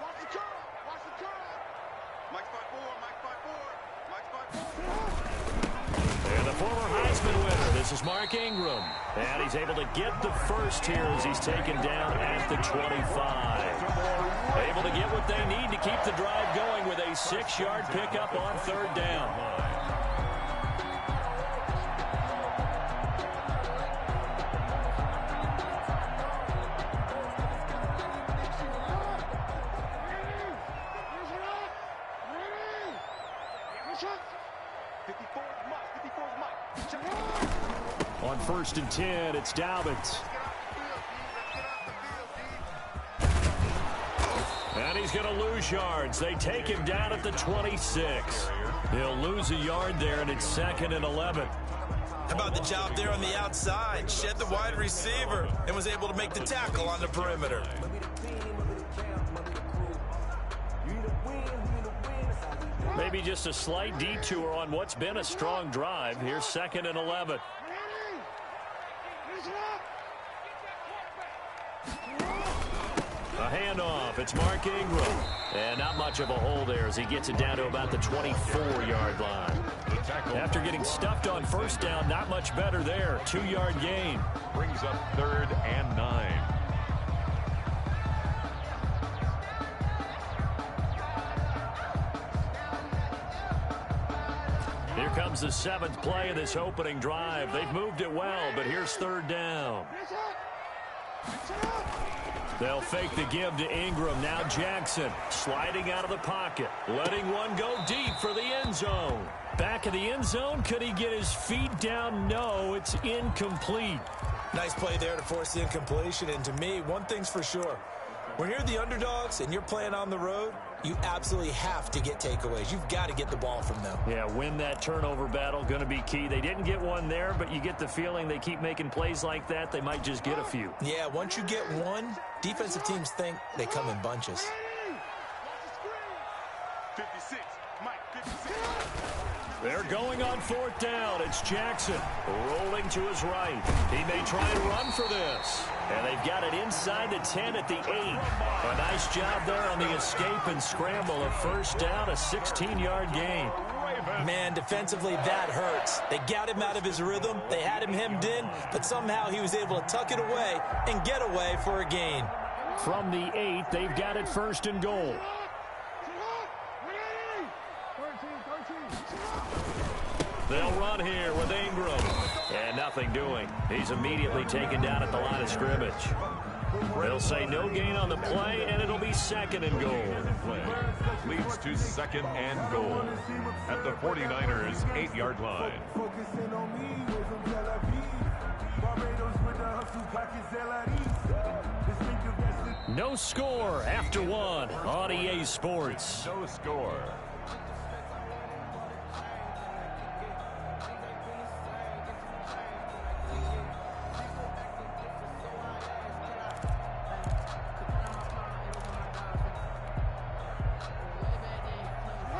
Watch the curl, watch the curl. Mike 54, Mike 54, Mike 54. And the former Heisman winner, this is Mark Ingram. And he's able to get the first here as he's taken down at the 25. Able to get what they need to keep the drive going with a 6-yard pickup on 3rd down. On 1st and 10, it's Dobbins. And he's going to lose yards. They take him down at the 26. He'll lose a yard there, and it's 2nd and 11. How about the job there on the outside? Shed the wide receiver and was able to make the tackle on the perimeter. Maybe just a slight detour on what's been a strong drive. Here's 2nd and 11. A handoff. It's Mark Ingram. And not much of a hole there as he gets it down to about the 24-yard line. After getting stuffed on first down, not much better there. 2-yard gain. Brings up 3rd and 9. Here comes the 7th play of this opening drive. They've moved it well, but here's 3rd down. They'll fake the give to Ingram. Now Jackson sliding out of the pocket, letting one go deep for the end zone. Back of the end zone. Could he get his feet down? No, it's incomplete. Nice play there to force the incompletion. And to me, one thing's for sure. When you're the underdogs and you're playing on the road, you absolutely have to get takeaways. You've got to get the ball from them. Yeah, win that turnover battle, going to be key. They didn't get one there, but you get the feeling they keep making plays like that, they might just get a few. Yeah, once you get one, defensive teams think they come in bunches. 56, Mike, 56. They're going on 4th down. It's Jackson rolling to his right. He may try and run for this. And they've got it inside the 10 at the 8. A nice job there on the escape and scramble. A first down, a 16-yard gain. Man, defensively, that hurts. They got him out of his rhythm. They had him hemmed in, but somehow he was able to tuck it away and get away for a gain. From the 8, they've got it 1st and goal. They'll run here with Ingram. And nothing doing. He's immediately taken down at the line of scrimmage. They'll say no gain on the play, and it'll be 2nd and goal. Play leads to 2nd and goal at the 49ers' 8-yard line. No score after 1 on EA Sports. No score.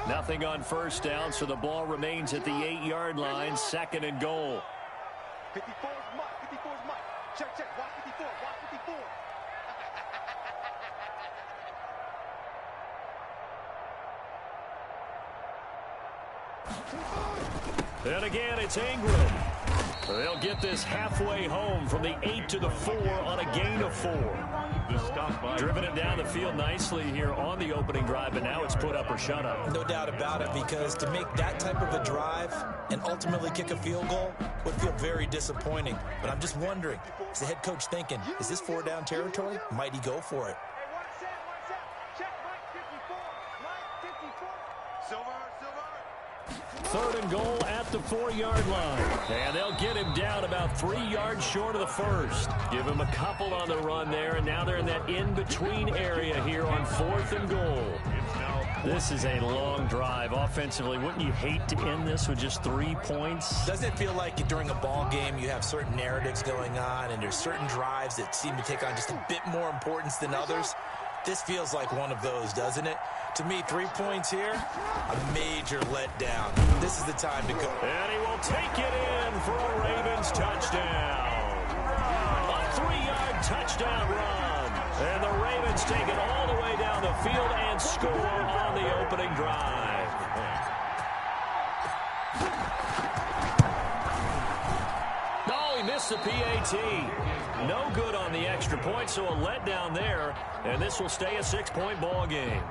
Nothing on first down, so the ball remains at the 8-yard line. 2nd and goal. 54 is Mike. 54 is Mike. Check, check. Watch 54. Watch 54. And again, it's Ingram. They'll get this halfway home from the 8 to the 4 on a gain of 4. Driven it down the field nicely here on the opening drive, but now it's put up or shut up. No doubt about it, because to make that type of a drive and ultimately kick a field goal would feel very disappointing. But I'm just wondering, is the head coach thinking, is this 4-down territory? Might he go for it? Hey, one set. Check Mike 54. Mike 54. Silver. 3rd and goal at the 4-yard line. And they'll get him down about 3 yards short of the first. Give him a couple on the run there, and now they're in that in-between area here on 4th and goal. This is a long drive offensively. Wouldn't you hate to end this with just 3 points? Doesn't it feel like during a ball game you have certain narratives going on, and there's certain drives that seem to take on just a bit more importance than others? This feels like one of those, doesn't it? To me, 3 points here, a major letdown. This is the time to go. And he will take it in for a Ravens touchdown. A 3-yard touchdown run. And the Ravens take it all the way down the field and score on the opening drive. Oh, he missed the PAT. No good on the extra point, so a letdown there. And this will stay a 6-point ball game.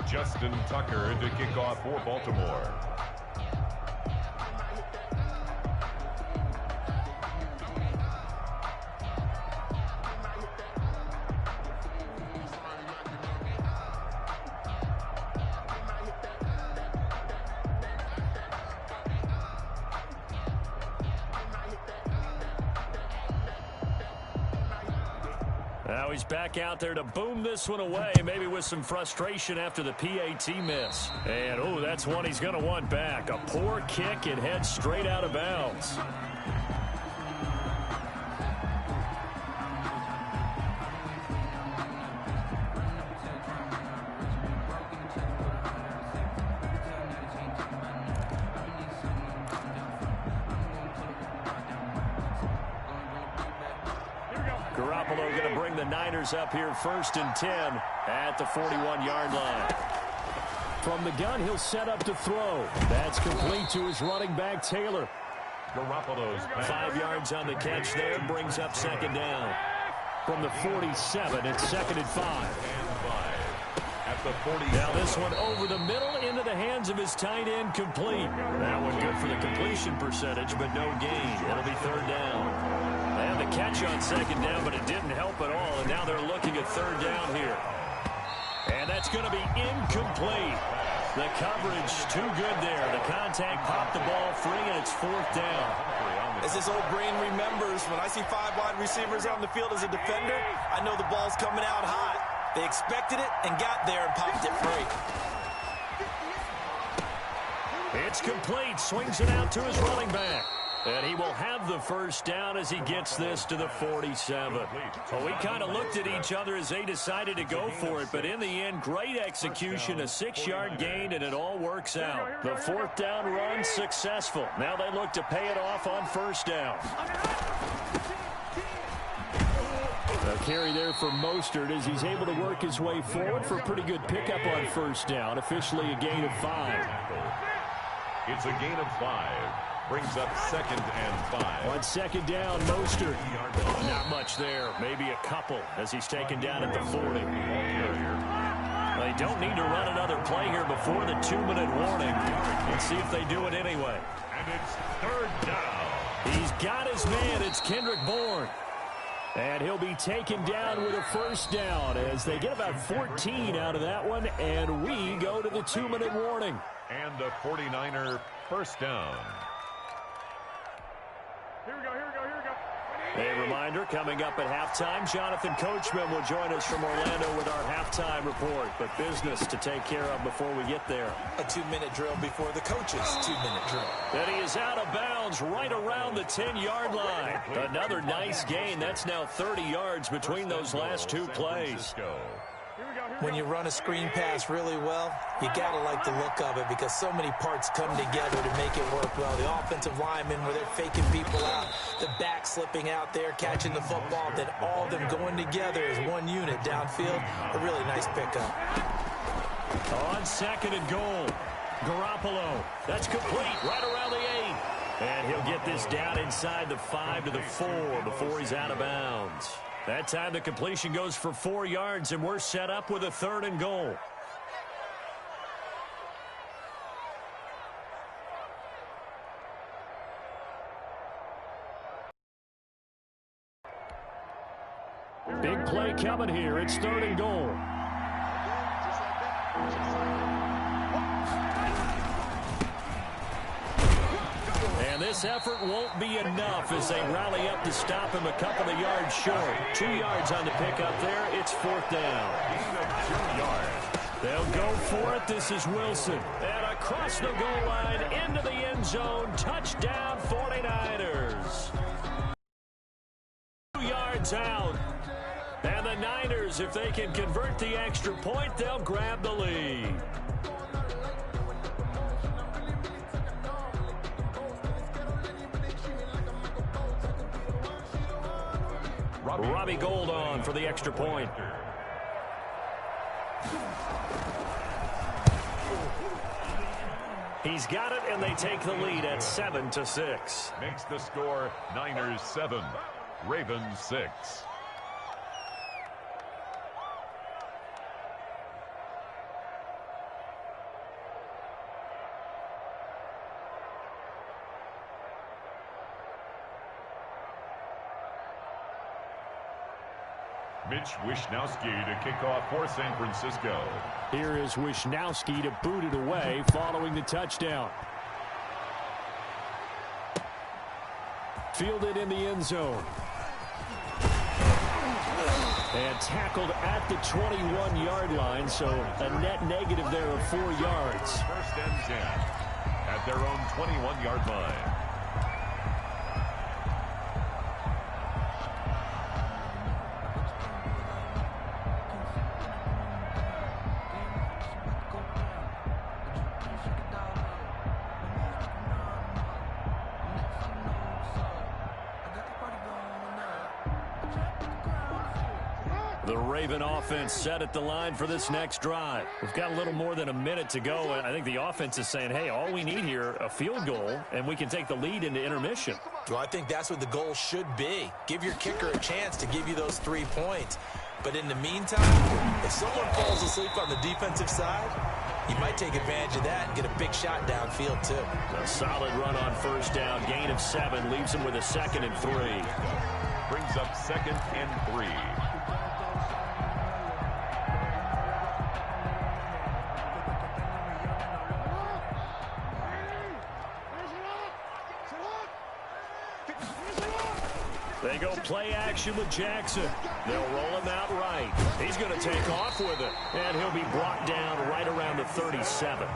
Justin Tucker to kick off for Baltimore. Now he's back out there to boom this one away, maybe with some frustration after the PAT miss. And, oh, that's one he's going to want back. A poor kick and heads straight out of bounds. Going to bring the Niners up here 1st and 10 at the 41-yard line. From the gun, he'll set up to throw. That's complete to his running back, Taylor. Garoppolo's 5 yards on the catch there, brings up 2nd down. From the 47, it's 2nd and 5. At the 40. Now this one over the middle into the hands of his tight end, complete. That one good for the completion percentage, but no gain. It'll be 3rd down. They had the catch on 2nd down, but it didn't help at all, and now they're looking at 3rd down here. And that's going to be incomplete. The coverage too good there. The contact popped the ball free, and it's 4th down. As his old brain remembers, when I see 5 wide receivers on the field as a defender, I know the ball's coming out hot. They expected it and got there and popped it free. It's complete. Swings it out to his running back. And he will have the 1st down as he gets this to the 47. Well, we kind of looked at each other as they decided to go for it, but in the end, great execution, a 6-yard gain, and it all works out. The 4th down run successful. Now they look to pay it off on 1st down. A carry there for Mostert as he's able to work his way forward for a pretty good pickup on 1st down, officially a gain of 5. It's a gain of 5. Brings up 2nd and 5. On 2nd down, Mostert. Not much there. Maybe a couple as he's taken down at the 40. They don't need to run another play here before the 2-minute warning. Let's see if they do it anyway. And it's 3rd down. He's got his man. It's Kendrick Bourne. And he'll be taken down with a 1st down as they get about 14 out of that one. And we go to the 2-minute warning. And the 49er 1st down. Here we go. A reminder, coming up at halftime, Jonathan Coachman will join us from Orlando with our halftime report. But business to take care of before we get there. A 2-minute drill before the coach's 2-minute drill. And he is out of bounds right around the 10-yard line. Another nice gain. That's now 30 yards between those last 2 plays. When you run a screen pass really well, you got to like the look of it because so many parts come together to make it work well. The offensive linemen, where they're faking people out, the back slipping out there, catching the football, then all of them going together as one unit downfield. A really nice pickup. On 2nd and goal, Garoppolo. That's complete right around the 8. And he'll get this down inside the 5 to the 4 before he's out of bounds. That time the completion goes for 4 yards, and we're set up with a 3rd and goal. Big play coming here. It's 3rd and goal. And this effort won't be enough as they rally up to stop him a couple of yards short. 2 yards on the pickup there. It's 4th down. They'll go for it. This is Wilson. And across the goal line into the end zone. Touchdown 49ers. 2 yards out. And the Niners, if they can convert the extra point, they'll grab the lead. Robbie Gould on for the extra point. He's got it, and they take the lead at 7-6. Makes the score Niners 7, Ravens 6. Mitch Wishnowsky to kick off for San Francisco. Here is Wishnowsky to boot it away following the touchdown. Fielded in the end zone. And tackled at the 21-yard line, so a net negative there of 4 yards. First and 10 at their own 21-yard line. The Raven offense set at the line for this next drive. We've got a little more than a minute to go, and I think the offense is saying, hey, all we need here, a field goal, and we can take the lead into intermission. Well, I think that's what the goal should be. Give your kicker a chance to give you those 3 points. But in the meantime, if someone falls asleep on the defensive side, you might take advantage of that and get a big shot downfield, too. A solid run on first down. Gain of 7 leaves him with a 2nd and 3. Brings up 2nd and 3. They go play action with Jackson. They'll roll him out right. He's going to take off with it, and he'll be brought down right around the 37.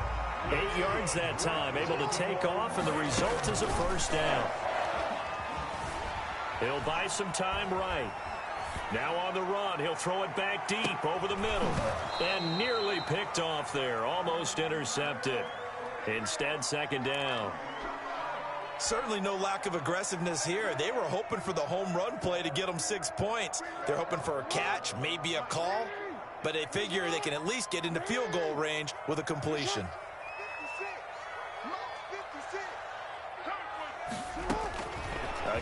8 yards that time, able to take off, and the result is a first down. He'll buy some time right. Now on the run, he'll throw it back deep over the middle, and nearly picked off there, almost intercepted. Instead, 2nd down. Certainly no lack of aggressiveness here. They were hoping for the home run play to get them 6 points. They're hoping for a catch, maybe a call, but they figure they can at least get into field goal range with a completion.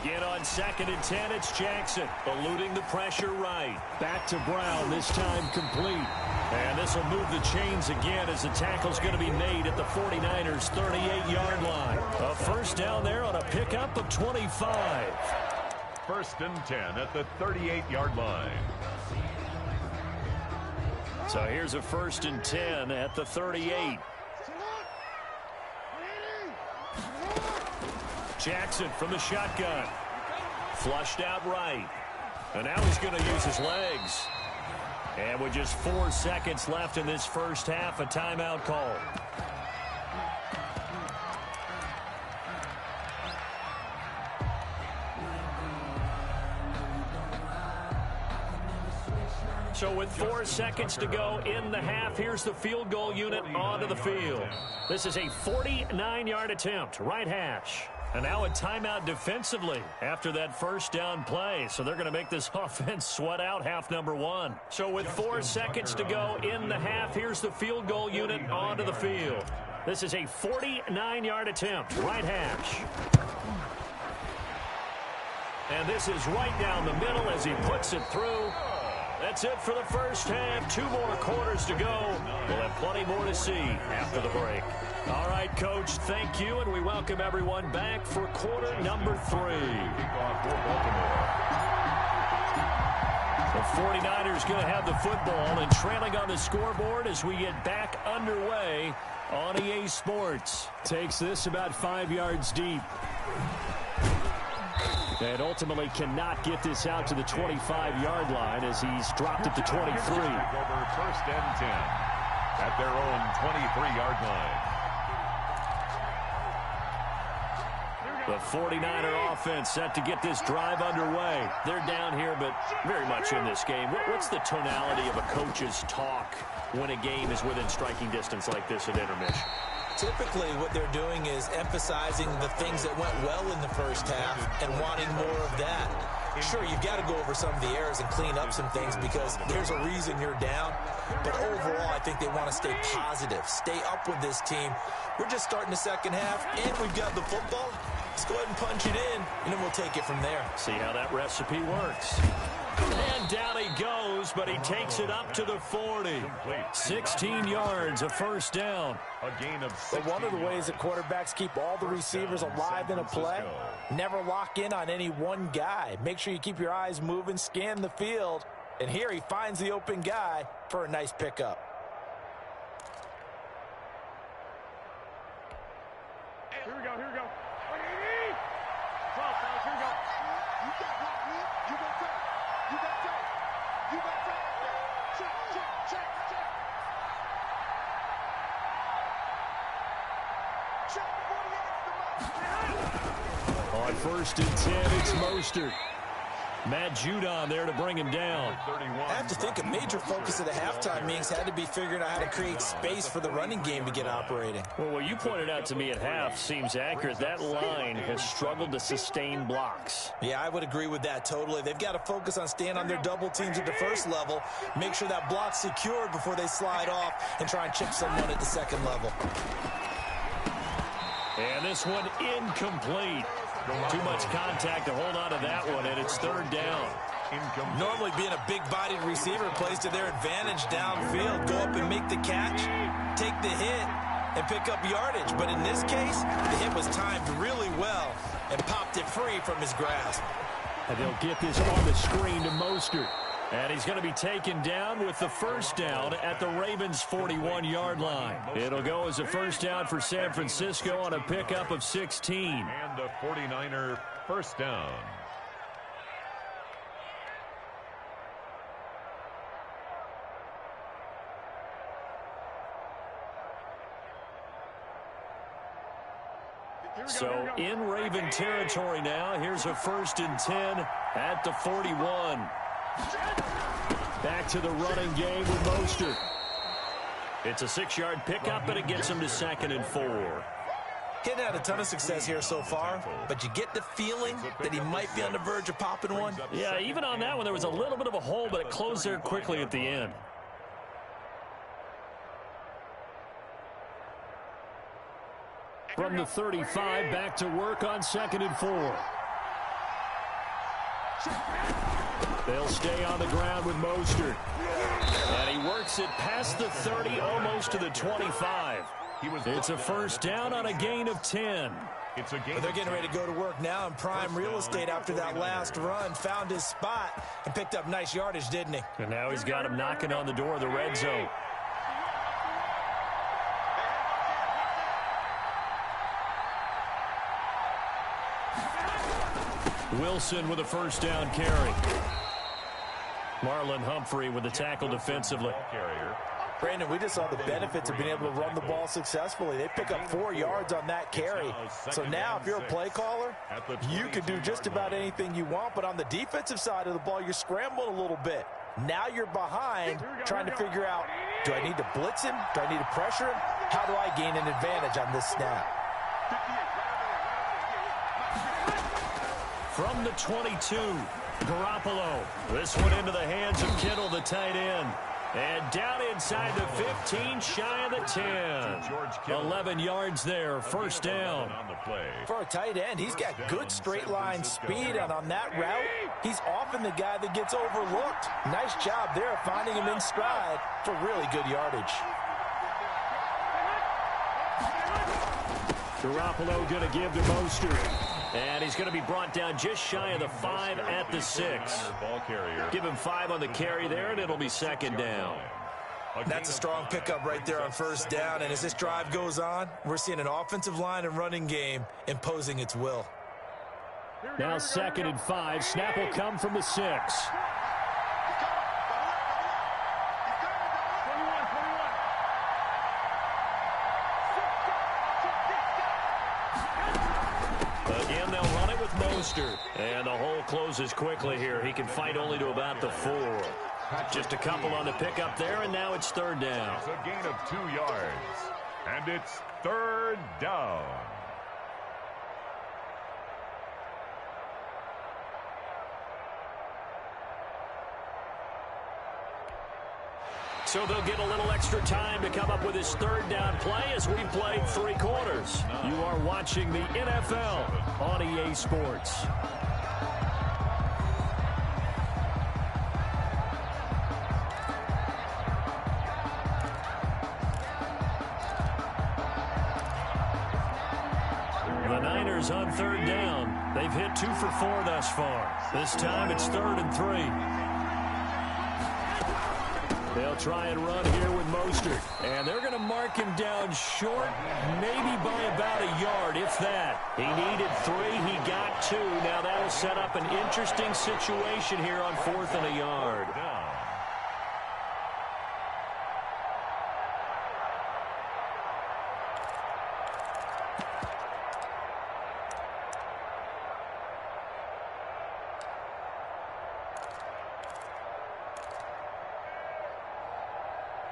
Again on 2nd and 10, it's Jackson, eluding the pressure right. Back to Brown, this time complete. And this will move the chains again as the tackle's going to be made at the 49ers' 38-yard line. A first down there on a pickup of 25. 1st and 10 at the 38-yard line. So here's a 1st and 10 at the 38. Jackson from the shotgun. Flushed out right. And now he's going to use his legs. And with just 4 seconds left in this first half, a timeout call. So with 4 seconds to go in the half, here's the field goal unit onto the field. This is a 49-yard attempt, right hash. And now a timeout defensively after that first down play. So they're going to make this offense sweat out half number 1. So with 4 seconds to go in the half, here's the field goal unit onto the field. This is a 49-yard attempt, right hash. And this is right down the middle as he puts it through. That's it for the first half. 2 more quarters to go. We'll have plenty more to see after the break. All right, Coach, thank you, and we welcome everyone back for quarter number 3. The 49ers going to have the football and trailing on the scoreboard as we get back underway on EA Sports. Takes this about 5 yards deep. And ultimately cannot get this out to the 25-yard line as he's dropped it to 23. Over 1st and 10 at their own 23-yard line. The 49er offense set to get this drive underway. They're down here, but very much in this game. What's the tonality of a coach's talk when a game is within striking distance like this at intermission? Typically, what they're doing is emphasizing the things that went well in the first half and wanting more of that. Sure, you've got to go over some of the errors and clean up some things because there's a reason you're down. But overall, I think they want to stay positive, stay up with this team. We're just starting the second half, and we've got the football. Let's go ahead and punch it in, and then we'll take it from there. See how that recipe works. And down he goes, but he takes it up to the 40. 16 yards, a first down. A gain of 6. But one of the ways that quarterbacks keep all the receivers alive in a play, never lock in on any one guy. Make sure you keep your eyes moving, scan the field. And here he finds the open guy for a nice pickup. Here we go, here we go. 12, fellas, here we go. You got block, man. You got take. You got take. You got time there. Check, check, check, check. Check 48's the mark. On 1st and 10, it's Mostert. Matt Judon there to bring him down. I have to think a major focus of the halftime meetings had to be figuring out how to create space for the running game to get operating. Well, what you pointed out to me at half seems accurate. That line has struggled to sustain blocks. Yeah, I would agree with that totally. They've got to focus on staying on their double teams at the first level, make sure that block's secured before they slide off and try and chip someone at the second level. And this one incomplete. Too much contact to hold on to that one, and it's 3rd down. Normally being a big-bodied receiver plays to their advantage downfield. Go up and make the catch, take the hit, and pick up yardage. But in this case, the hit was timed really well and popped it free from his grasp. And they'll get this on the screen to Mostert. And he's going to be taken down with the 1st down at the Ravens' 41-yard line. It'll go as a 1st down for San Francisco on a pickup of 16. And a 49er 1st down. So in Raven territory now. Here's a 1st and 10 at the 41. Back to the running game with Mostert. It's a 6-yard pickup, and it gets him to 2nd and 4. He's had a ton of success here so far, but you get the feeling that he might be on the verge of popping one. Yeah, even on that one, there was a little bit of a hole, but it closed there quickly at the end. From the 35, back to work on 2nd and 4. They'll stay on the ground with Mostert. And he works it past the 30, almost to the 25. It's a 1st down on a gain of 10. But they're getting ready to go to work now in prime real estate after that last run. Found his spot and picked up nice yardage, didn't he? And now he's got him knocking on the door of the red zone. Wilson with a 1st down carry. Marlon Humphrey with the tackle defensively. Brandon, we just saw the benefits of being able to run the ball successfully. They pick up 4 yards on that carry. So now if you're a play caller, you can do just about anything you want. But on the defensive side of the ball, you're scrambling a little bit. Now you're behind trying to figure out, do I need to blitz him? Do I need to pressure him? How do I gain an advantage on this snap? From the 22, Garoppolo. This one into the hands of Kittle, the tight end. And down inside the 15, shy of the 10. 11 yards there, 1st down. For a tight end, he's got good straight line speed, and on that route, he's often the guy that gets overlooked. Nice job there finding him in stride for really good yardage. Garoppolo going to give to Mostert. And he's going to be brought down just shy of the 5 at the 6. Give him 5 on the carry there, and it'll be 2nd down. That's a strong pickup right there on 1st down. And as this drive goes on, we're seeing an offensive line and running game imposing its will. Now 2nd and 5. Snap will come from the 6. And the hole closes quickly here. He can fight only to about the 4. Just a couple on the pickup there, and now it's 3rd down. It's a gain of 2 yards, and it's 3rd down. So they'll get a little extra time to come up with his 3rd down play as we've played 3 quarters. You are watching the NFL on EA Sports. The Niners on 3rd down. They've hit 2 for 4 thus far. This time it's 3rd and 3. They'll try and run here with Mostert. And they're going to mark him down short, maybe by about a yard, if that. He needed 3. He got 2. Now that'll set up an interesting situation here on 4th and a yard.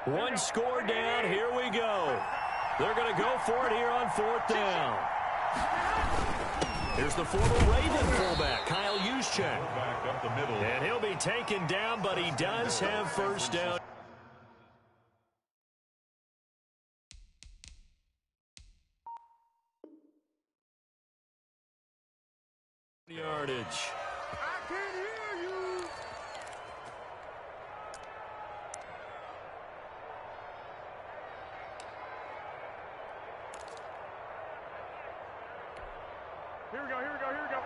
One score down. Here we go. They're going to go for it here on 4th down. Here's the former Raven fullback, Kyle Juszczyk. Back up the middle. And he'll be taken down, but he does have 1st down. Yardage. I can hear you. Here we go, here we go, here we go.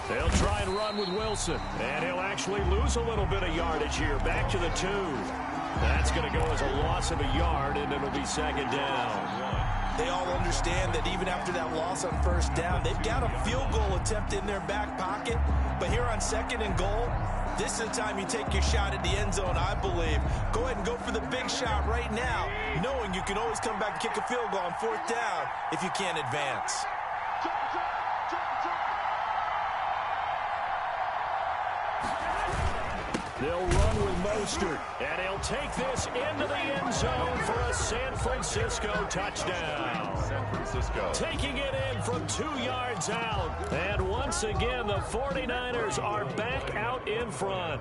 They'll try and run with Wilson. And he'll actually lose a little bit of yardage here. Back to the 2. That's going to go as a loss of a yard, and it'll be 2nd down. They all understand that even after that loss on 1st down, they've got a field goal attempt in their back pocket. But here on 2nd and goal, this is the time you take your shot at the end zone, I believe. Go ahead and go for the big shot right now, knowing you can always come back and kick a field goal on 4th down if you can't advance. They'll run with Mostert, and he'll take this into the end zone for a San Francisco touchdown. San Francisco. Taking it in from 2 yards out. And once again, the 49ers are back out in front.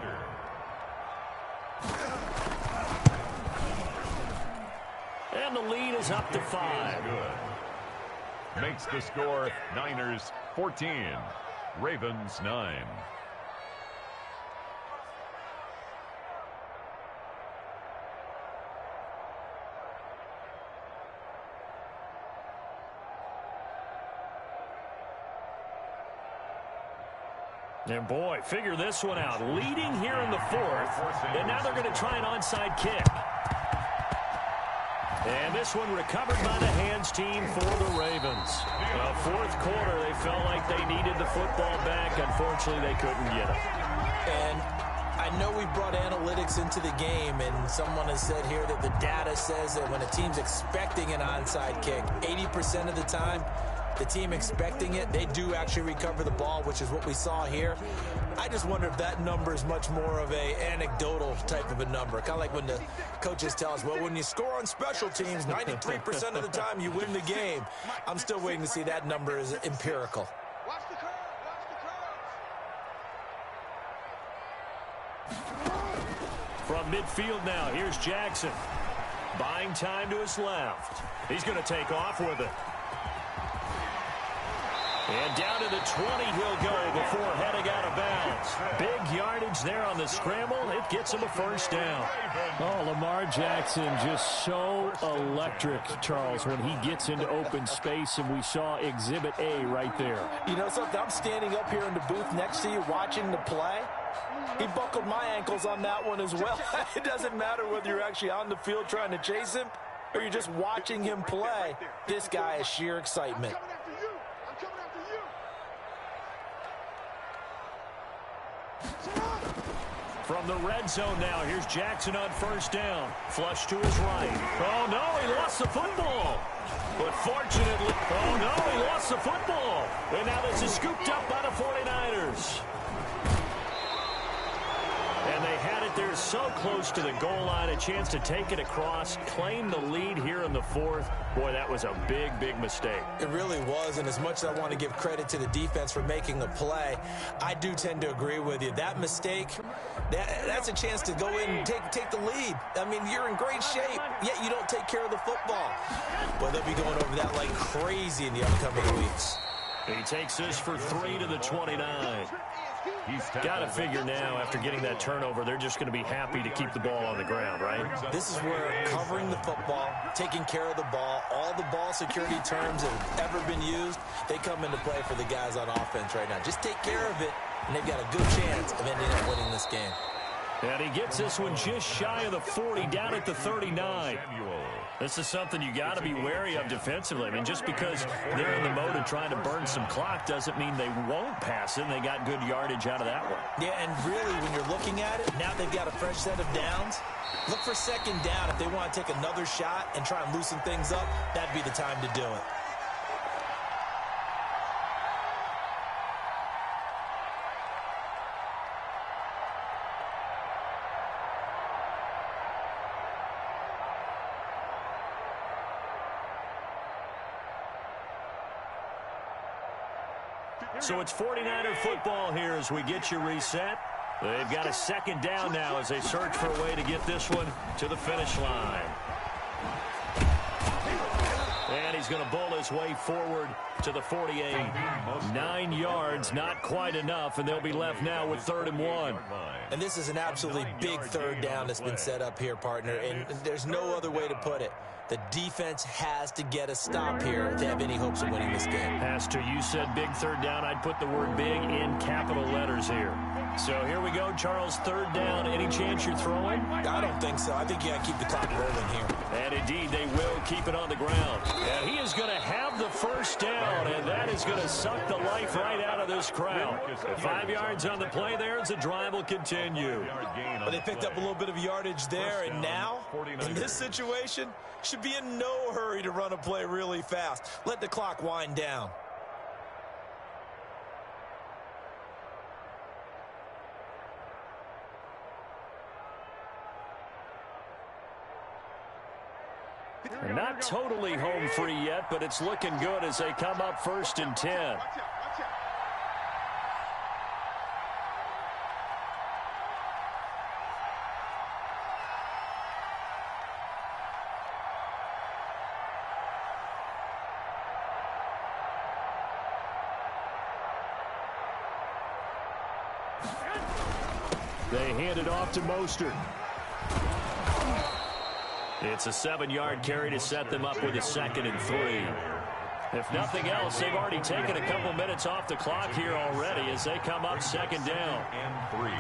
And the lead is up to 5. Good. Makes the score Niners 14, Ravens 9. And boy, figure this one out. Leading here in the 4th, and now they're going to try an onside kick. And this one recovered by the hands team for the Ravens. 4th quarter, they felt like they needed the football back. Unfortunately, they couldn't get it. And I know we brought analytics into the game, and someone has said here that the data says that when a team's expecting an onside kick, 80% of the time, the team expecting it, they do actually recover the ball, which is what we saw here. I just wonder if that number is much more of a anecdotal type of a number. Kind of like when the coaches tell us, well, when you score on special teams, 93% of the time you win the game. I'm still waiting to see that number is empirical. Watch the curve, watch the curve. From midfield now, here's Jackson. Buying time to his left. He's going to take off with it. And down to the 20 he'll go before heading out of bounds. Big yardage there on the scramble. It gets him a 1st down. Oh, Lamar Jackson just so electric, Charles, when he gets into open space, and we saw Exhibit A right there. You know something? I'm standing up here in the booth next to you watching the play. He buckled my ankles on that one as well. It doesn't matter whether you're actually on the field trying to chase him or you're just watching him play. This guy is sheer excitement. From the red zone now, here's Jackson on 1st down. Flush to his right. Oh, no, he lost the football. But fortunately, oh, no, he lost the football. And now this is scooped up by the 49ers. And they had it there so close to the goal line, a chance to take it across, claim the lead here in the 4th. Boy, that was a big, big mistake. It really was, and as much as I want to give credit to the defense for making a play, I do tend to agree with you. That mistake, that's a chance to go in and take the lead. I mean, you're in great shape, yet you don't take care of the football. Well, they'll be going over that like crazy in the upcoming weeks. He takes this for 3 to the 29. Got to figure now, after getting that turnover, they're just going to be happy to keep the ball on the ground, right? This is where covering the football, taking care of the ball, all the ball security terms that have ever been used, they come into play for the guys on offense right now. Just take care of it, and they've got a good chance of ending up winning this game. And he gets this one just shy of the 40, down at the 39. This is something you got to be wary of defensively. I mean, just because they're in the mode of trying to burn some clock doesn't mean they won't pass it, and they got good yardage out of that one. Yeah, and really, when you're looking at it, now they've got a fresh set of downs. Look for 2nd down. If they want to take another shot and try and loosen things up, that'd be the time to do it. So it's 49er football here as we get you reset. They've got a second down now as they search for a way to get this one to the finish line. And he's going to bowl his way forward to the 48. 9 yards, not quite enough, and they'll be left now with 3rd and 1. And this is an absolutely big third down that's been set up here, partner, and there's no other way to put it. The defense has to get a stop here if they have any hopes of winning this game. Has to. You said big third down. I'd put the word big in capital letters here. So here we go, Charles, 3rd down. Any chance you're throwing? I don't think so. I think you got to keep the clock rolling here. And indeed, they will keep it on the ground. And he is going to have the first down, and that is going to suck the life right out of this crowd. 5 yards on the play there as the drive will continue. But they picked up a little bit of yardage there, and now, in this situation, should be in no hurry to run a play really fast. Let the clock wind down. Not totally home free yet, but it's looking good as they come up 1st and 10. They hand it off to Mostert. It's a 7-yard carry to set them up with a 2nd and 3. If nothing else, they've already taken a couple minutes off the clock here already as they come up 2nd down. And 3.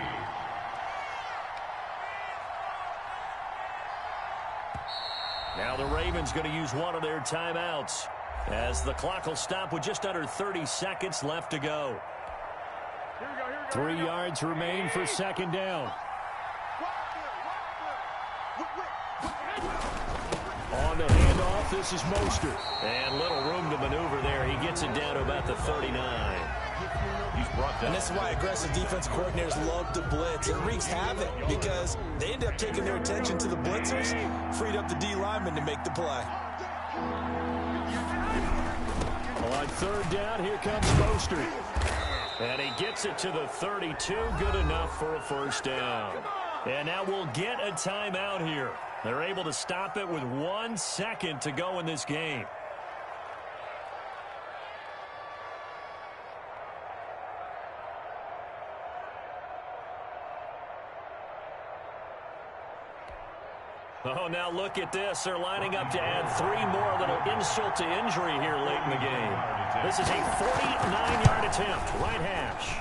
Now the Ravens going to use one of their timeouts as the clock will stop with just under 30 seconds left to go. 3 yards remain for 2nd down. On the handoff, this is Mostert. And little room to maneuver there. He gets it down to about the 39. He's brought down. And this is why aggressive defense coordinators love to blitz. It wreaks havoc because they end up taking their attention to the blitzers, freed up the D lineman to make the play. On 3rd down, here comes Mostert. And he gets it to the 32. Good enough for a 1st down. And now we'll get a timeout here. They're able to stop it with 1 second to go in this game. Oh, now look at this. They're lining up to add 3 more. Little insult to injury here late in the game. This is a 49-yard attempt. Right hash.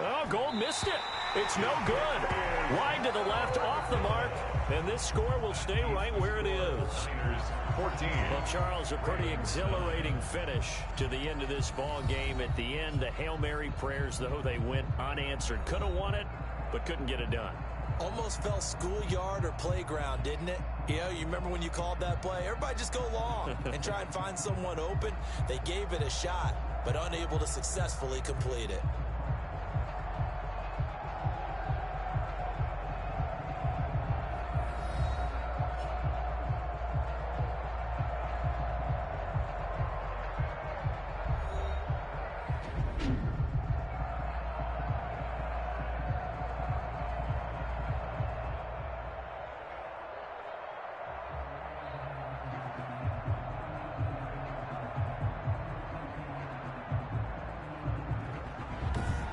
Oh, Gold missed it. It's no good. Wide to the left, off the mark. And this score will stay right where it is. 14. Well, Charles, a pretty exhilarating finish to the end of this ball game. At the end, the Hail Mary prayers, though, they went unanswered. Could have won it, but couldn't get it done. Almost felt schoolyard or playground, didn't it? You know, you remember when you called that play? Everybody just go long and try and find someone open. They gave it a shot, but unable to successfully complete it.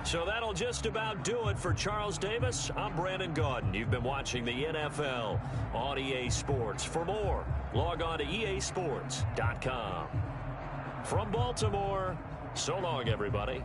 So that'll just about do it for Charles Davis. I'm Brandon Gaudin. You've been watching the NFL on EA Sports. For more, log on to easports.com. From Baltimore, so long, everybody.